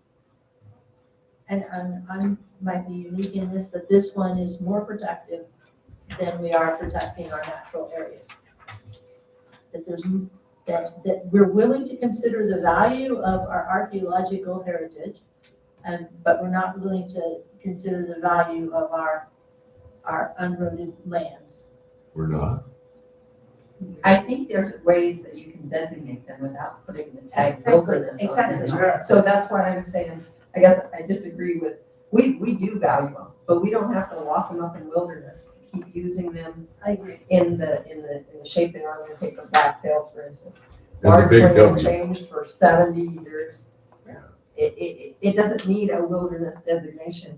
and I'm might be unique in this, that this one is more protective than we are protecting our natural areas. That we're willing to consider the value of our archaeological heritage, but we're not willing to consider the value of our unroaded lands.
We're not.
I think there's ways that you can designate them without putting the tag
Exactly,
wilderness on
exactly.
them. So that's why I'm saying, I guess I disagree with, we do value them, but we don't have to lock them up in wilderness to keep using them
I agree.
in the shape they are. I'm gonna take the blacktails, for instance.
And the
Large
big
land
W.
changed for 70 years.
Yeah.
It doesn't need a wilderness designation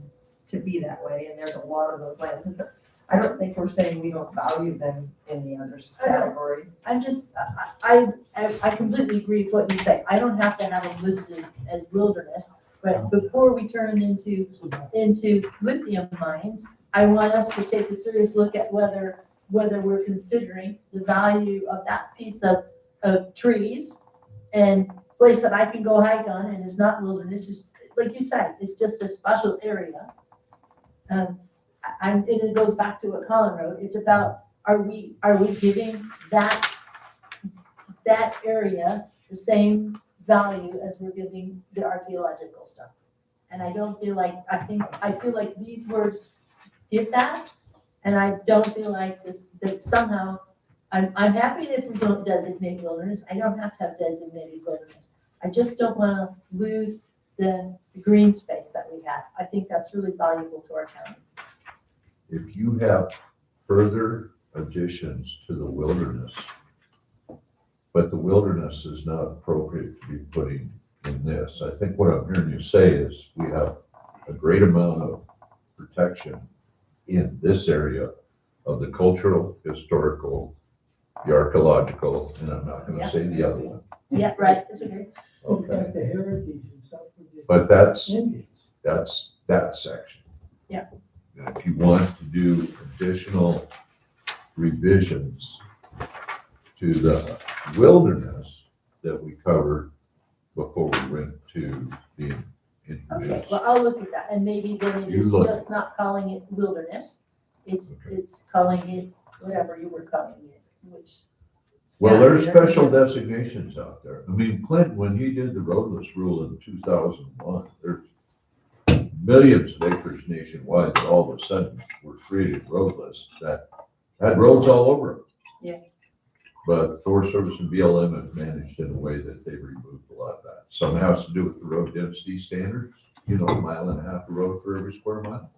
to be that way, and there's a lot of those lands. I don't think we're saying we don't value them in the other category.
I'm just, I completely agree with what you say. I don't have to have them listed as wilderness, but before we turn into lithium mines, I want us to take a serious look at whether we're considering the value of that piece of trees and place that I can go hike on, and it's not wilderness, it's, like you said, it's just a special area. And it goes back to what Colin wrote, it's about, are we giving that area the same value as we're giving the archaeological stuff? And I don't feel like, I feel like these words give that, and I don't feel like that somehow, I'm happy if we don't designate wilderness, I don't have to have designated wilderness. I just don't wanna lose the green space that we have. I think that's really valuable to our county.
If you have further additions to the wilderness, but the wilderness is not appropriate to be putting in this, I think what I'm hearing you say is we have a great amount of protection in this area of the cultural, historical, the archaeological, and I'm not gonna say the other one.
Yeah, right, it's okay.
Okay,
The heritage and stuff with the
but that's
Indians.
that section.
Yeah.
And if you want to do additional revisions to the wilderness that we covered before we went to being
Okay,
introduced.
well, I'll look at that, and maybe then it
You
is
look.
just not calling it wilderness, it's
Okay.
calling it whatever you were calling it, which.
Well, there's
sounded-
special designations out there. I mean, Clinton, when he did the roadless rule in 2001, there's millions of acres nationwide that all of a sudden were created roadless that had roads all over them.
Yeah.
But Forest Service and BLM have managed in a way that they've removed a lot of that. Some has to do with the road density standards, a mile and a half of road for every square mile.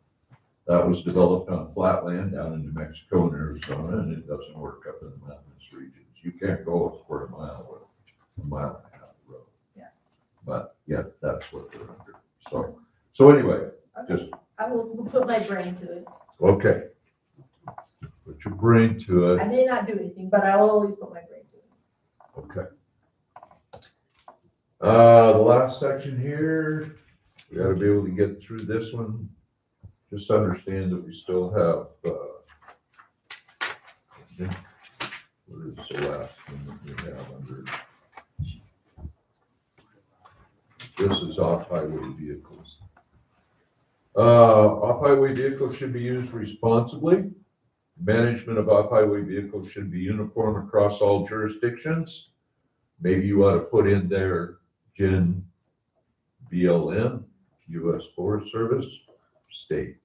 That was developed on flat land down in New Mexico and Arizona, and it doesn't work up in the mountainous regions. You can't go a quarter mile with a mile and a half of road.
Yeah.
But yeah, that's what they're under. So anyway,
Okay,
just,
I will put my brain to it.
okay. Put your brain to
I
it.
may not do anything, but I will always put my brain to it.
Okay. The last section here, we gotta be able to get through this one. Just understand that we still have, What is the last one that we have under? This is off-highway vehicles. Off-highway vehicles should be used responsibly. Management of off-highway vehicles should be uniform across all jurisdictions. Maybe you ought to put in there, GIN, BLM, U.S. Forest Service, state.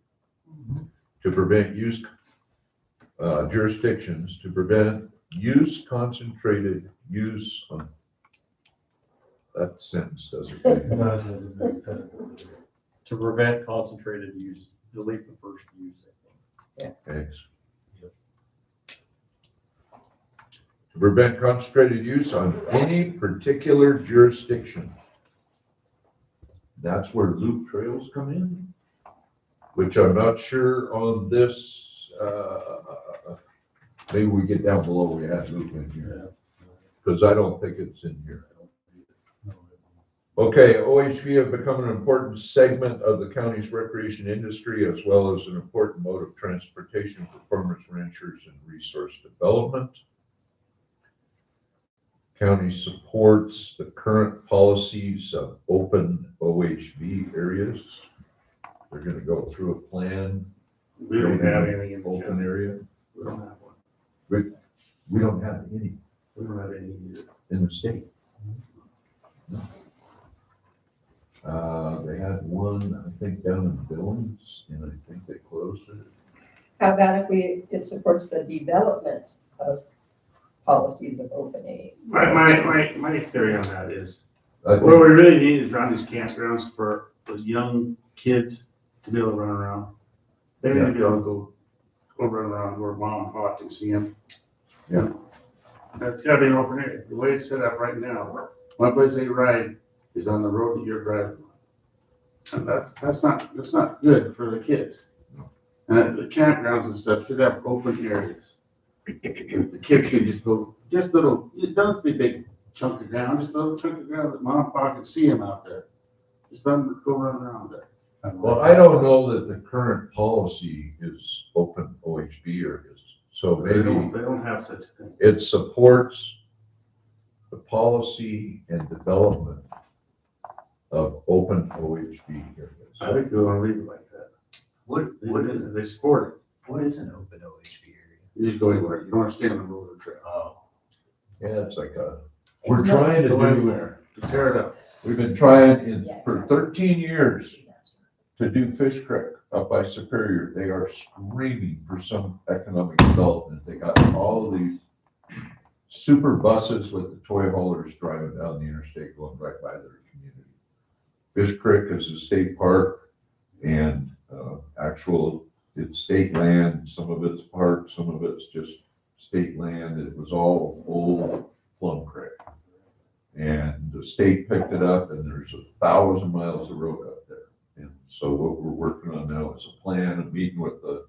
To prevent use, jurisdictions, to prevent use, concentrated use on, that sentence doesn't make sense.
To prevent concentrated use, delete the first use, I think.
Thanks. To prevent concentrated use on any particular jurisdiction. That's where loop trails come in, which I'm not sure on this, maybe we get down below, we add loop in here, because I don't think it's in here. Okay, OHV have become an important segment of the county's recreation industry, as well as an important mode of transportation for farmers, ranchers, and resource development. County supports the current policies of open OHV areas. They're gonna go through a plan.
We don't have anything in the
Open
county.
area.
We don't have one.
We don't have any
We don't have any either.
in the state. No. They had one, I think, down in Billings, and I think they closed it.
How about if it supports the development of policies of open aid?
My theory on that is,
I
what
think,
we really need is around these campgrounds for those young kids to be able to run around. They need to be able to go run around where mom and pop can see them.
Yeah.
That's gotta be an open area. The way it's set up right now, one place they ride is on the road that you're driving on. And that's not good for the kids. And the campgrounds and stuff should have open areas. The kids can just go, just little, it doesn't have to be a big chunk of ground, just a little chunk of ground that mom and pop can see them out there. Just let them go run around there.
well, I don't know that the current policy is open OHV areas. So
They
maybe
don't have such a thing.
it supports the policy and development of open OHV areas.
I think they wanna leave it like that.
What is
it? They support
What is an open OHV area?
it. You just go anywhere. You don't wanna stay on the road or trail.
Oh.
Yeah, it's like a,
It's
we're
not-
trying to
Go
do,
anywhere. To tear it up.
we've been trying
Yeah,
for
exactly.
13 years to do Fish Creek up by Superior. They are screaming for some economic development. They got all of these super buses with the toy haulers driving down the interstate going right by their community. Fish Creek is a state park and it's state land. Some of it's park, some of it's just state land. It was all old Plum Creek. And the state picked it up and there's 1,000 miles of road up there. And so what we're working on now is a plan, a meeting with the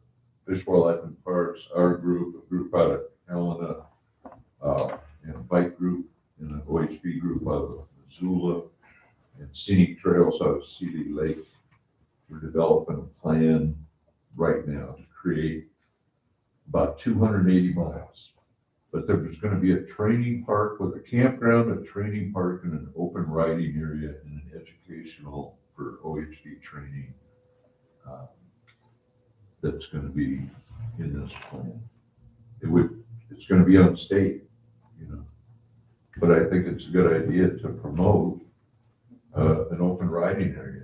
Fish, Wildlife and Parks, our group, a group out of Helena, and a bike group, and an OHV group out of Missoula, and scenic trails out of Seeley Lake. We're developing a plan right now to create about 280 miles. But there's gonna be a training park with a campground, a training park, and an open riding area, and an educational for OHV training. That's gonna be in this plan. It's gonna be on state, you know. But I think it's a good idea to promote, an open riding area.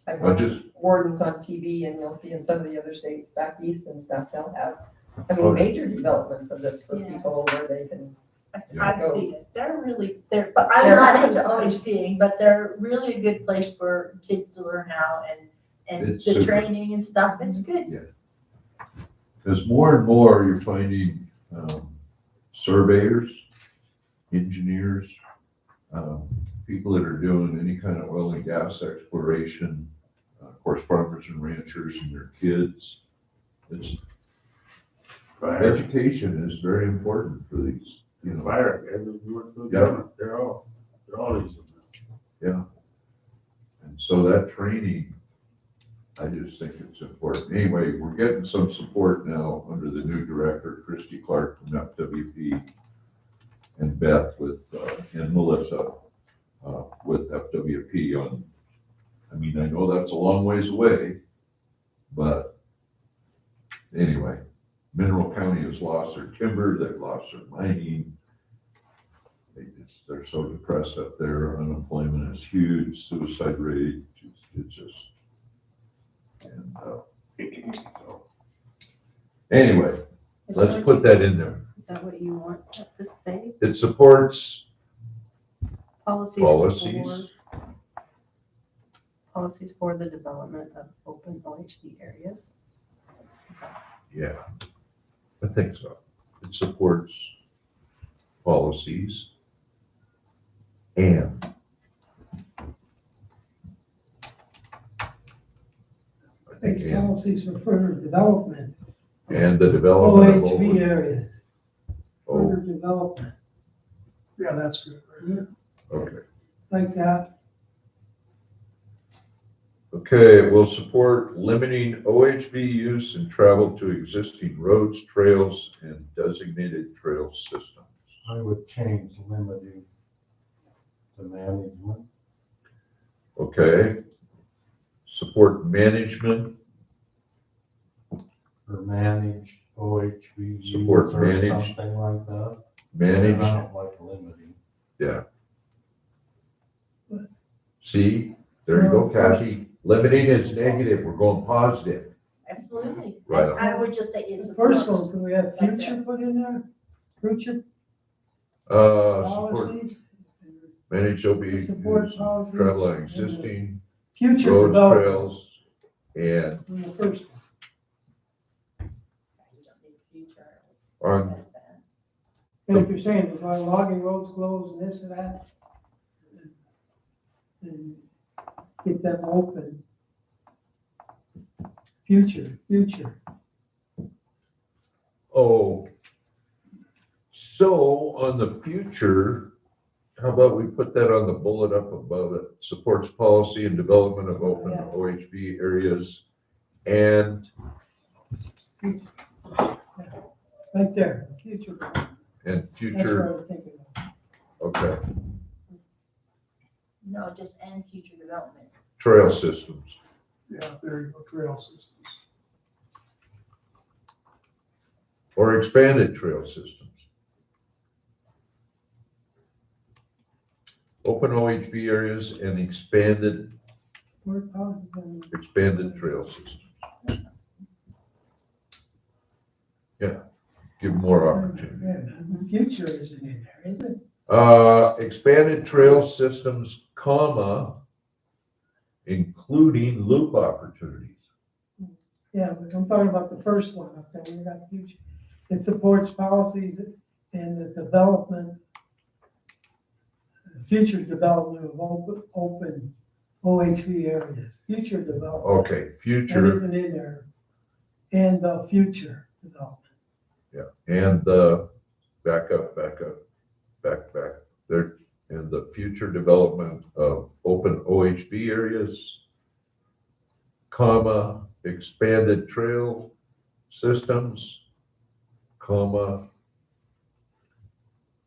I've
I
watched
just,
wardens on TV and you'll see in some of the other states back east and stuff, they'll have, I
Oh.
mean, major developments of this for
Yeah.
people where they can.
Yeah.
I've seen it. But I'm
They're
not
having
into
fun.
OHVing, but they're really a good place for kids to learn how and
It's
the
super.
training and stuff. It's good.
because more and more you're finding, surveyors, engineers, people that are doing any kind of oil and gas exploration, of course, farmers and ranchers and their kids. It's, education is very important for these, you know.
Fire, guys, we work for the
Yeah.
government. They're all using them.
And so that training I just think it's important. Anyway, we're getting some support now under the new director, Christy Clark from FWP, and Beth and Melissa, with FWP on, I mean, I know that's a long ways away, but anyway, Mineral County has lost their timber, they've lost their mining. They're so depressed up there, unemployment is huge, suicide rate, it's just, and, so. Anyway,
Is that
let's
what
put
you-
that in there.
Is that what you want that to say?
It supports
Policies
policies.
Policies for the development of open OHV areas? Is that-
Yeah, I think so. It supports policies and I think
It's policies for further development,
and the development of
OHV
open.
areas,
Oh,
further development,
Yeah, that's good. Right?
okay.
like that.
Okay, we'll support limiting OHV use and travel to existing roads, trails, and designated trail systems.
I would change limiting to management.
Okay. Support management,
Or managed OHV
Support
use or
managed.
something like that. I
manage,
don't like limiting.
yeah. See, there you go, Kathy. Limiting is negative, we're going positive.
Absolutely.
Right.
I would just say
The
it's.
first one, can we have future put in there? Future
Support,
policies?
manage OB,
Support policies.
travel on existing
Future
roads,
development.
trails, and
In the first one.
You don't need future.
on,
Says that.
And if you're saying, if our logging roads closed and this and that, and get them open. Future.
oh. So on the future, how about we put that on the bullet up above it? Supports policy and development of open
Yeah.
OHV areas and,
Right there, future.
and
That's
future,
what I'm thinking of.
okay,
No, just and future development.
trail systems.
Yeah, there you go, trail systems.
Or expanded trail systems. Open OHV areas and expanded trail systems. Give more opportunity.
Future isn't in there, is it?
Expanded trail systems, comma, including loop opportunities.
Yeah, but I'm talking about the first one up there, we got future. It supports policies and the development, future development of open OHV areas, future development.
Okay,
That
future,
isn't in there. And the future development.
and the, back. There, and the future development of open OHV areas, comma, expanded trail systems, comma,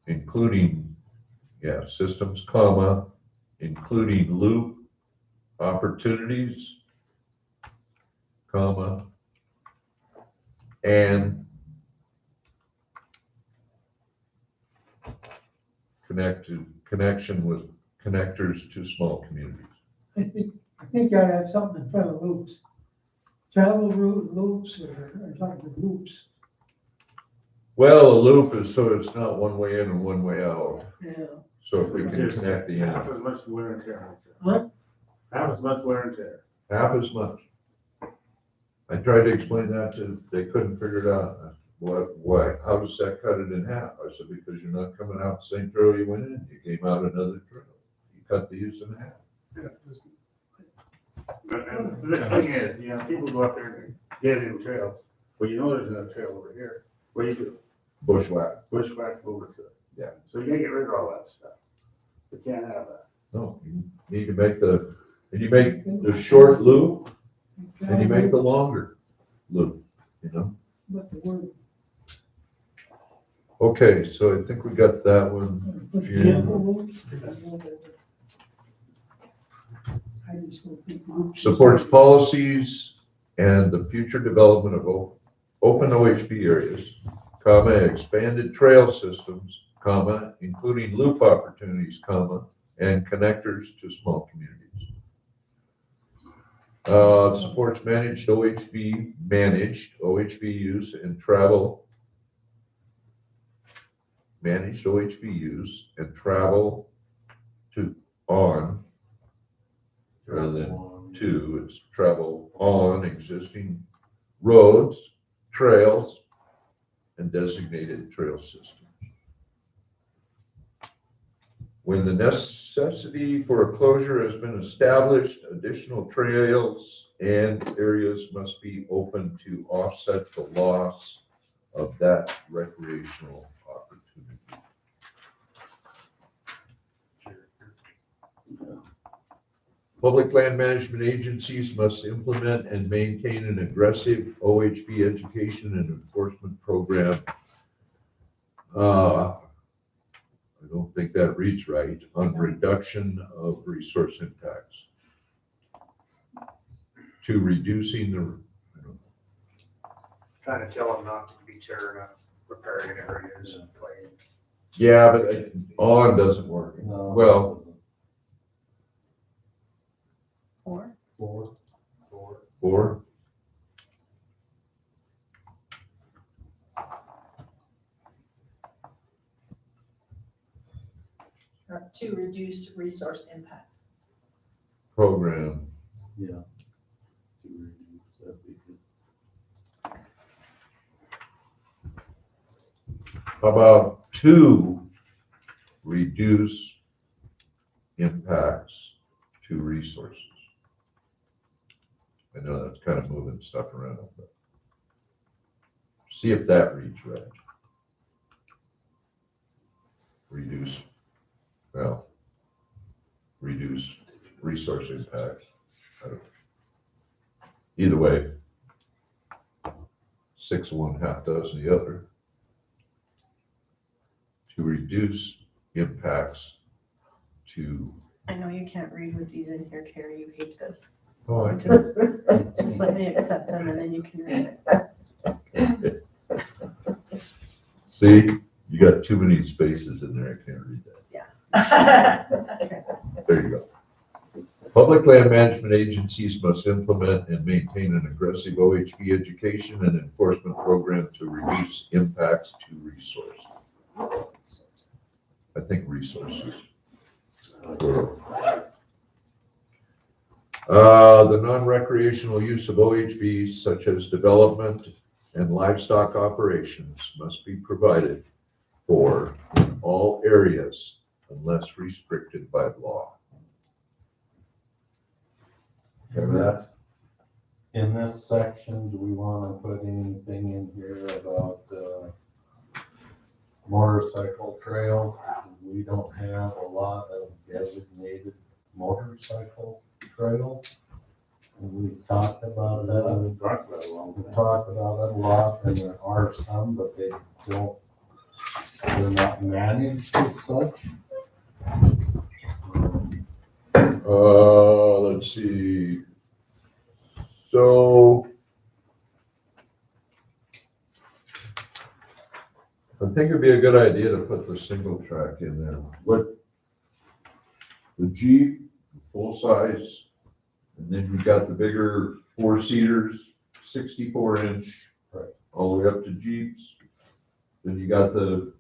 including, systems, comma, including loop opportunities, comma, and connection with connectors to small communities.
I think you ought to have something in front of loops. Travel route loops or something, loops,
Well, a loop is so it's not one way in and one way out.
yeah.
So if we can
Just
connect the
half
end,
as much wear and tear.
What?
Half as much wear and tear.
half as much. I tried to explain that to, they couldn't figure it out. I said, why, how does that cut it in half? I said, because you're not coming out the same trail you went in, you came out another trail. You cut the use in half.
Yeah, just-
And the thing is, people go up there and get in trails, well, there's another trail over here. What do you do?
Bushwhack.
Bushwhack over to it.
Yeah.
So you gotta get rid of all that stuff. You can't have that.
No, you need to make and you make the short loop And you make the longer loop, you know?
What the word.
Okay, so I think we got that one. Yeah.
I just don't think groups-
Supports policies and the future development of open OHV areas, comma, expanded trail systems, comma, including loop opportunities, comma, and connectors to small communities. Supports managed OHV use and travel, managed OHV use and travel to, on, rather than to, it's travel on existing roads, trails, and designated trail systems. When the necessity for a closure has been established, additional trails and areas must be open to offset the loss of that recreational opportunity. Public land management agencies must implement and maintain an aggressive OHV education and enforcement program. I don't think that reads right, on reduction of resource impacts. To reducing the,
Trying to tell them not to be tearing up riparian areas and playing.
yeah, but on doesn't work.
No.
Well,
Four.
or,
To reduce resource impacts.
program,
Yeah.
how about to reduce impacts to resources? I know that's kind of moving stuff around, but see if that reads right. Reduce, well, reduce resource impacts. I don't- Either way, 6 of one, half dozen the other. To reduce impacts to,
I know you can't read with these in here, Carrie, you hate this.
oh, I
Just let me accept them and then you can read it.
see, you got too many spaces in there, I can't read that. There you go. Public land management agencies must implement and maintain an aggressive OHV education and enforcement program to reduce impacts to resources. I think resources. The non-recreational use of OHVs such as development and livestock operations must be provided for in all areas unless restricted by law.
And that's, in this section, do we wanna put anything in here about, motorcycle trails? We don't have a lot of designated motorcycle trails. And we talked about that.
We talked about it a long
We
time.
talked about it a lot, and there are some, but they're not managed as such.
Let's see. So I think it'd be a good idea to put the single track in there. What, the Jeep, full size, and then you've got the bigger 4-seaters, 64-inch,
Right.
all the way up to Jeeps. Then you got the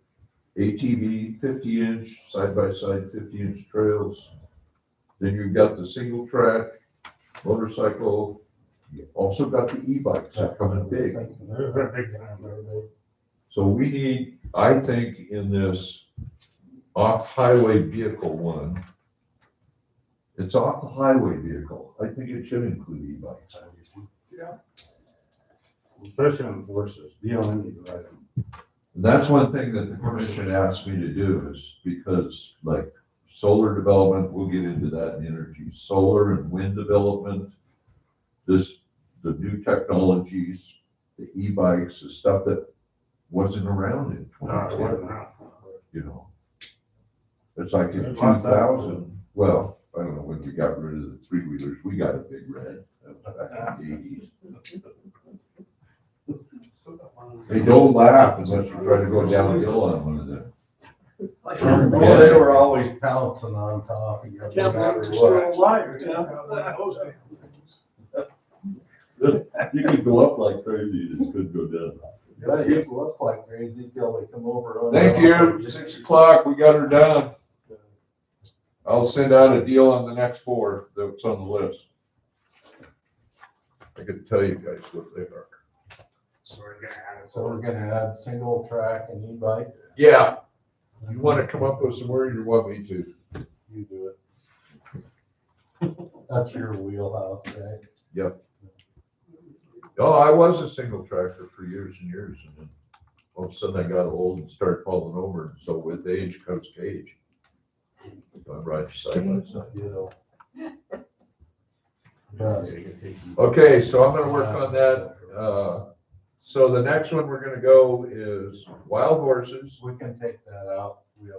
ATV, 50-inch, side-by-side 50-inch trails. Then you've got the single track motorcycle. You also got the e-bikes that come in big.
They're big time.
So we need, I think, in this off-highway vehicle one, it's off-the-highway vehicle. I think it should include e-bikes.
Especially on forces, BLM need to write them.
And that's one thing that the commission asked me to do is because like solar development, we'll get into that in energy, solar and wind development. This the new technologies, the e-bikes, the stuff that wasn't around in
No, it wasn't
2010,
around.
you know. It's like in
There's lots of-
2000, well, I don't know when we got rid of the three-wheelers, we got a big red, that was back in the 80s. They don't laugh unless you try to go downhill on one of them.
Well, they were always pouncing on top. You know, no
Can't
matter
believe we're still
what.
alive. to have one of those damn things.
You could go up like crazy, it just couldn't go down.
But it looked like crazy till they come over on.
Thank you, 6 o'clock, we got her done. I'll send out a deal on the next 4 that's on the list. I could tell you guys what they are.
So we're gonna add it.
So we're gonna add single track and e-bike.
Yeah, you wanna come up with some words or want me to?
You do it. That's your wheelhouse, right?
Yep. Oh, I was a single tractor for years and years, and then all of a sudden I got old and started falling over, and so with age comes cage. So I'm riding side by side.
You know.
Okay, so I'm gonna work on that. So the next one we're gonna go is wild horses.
We can take that out. We have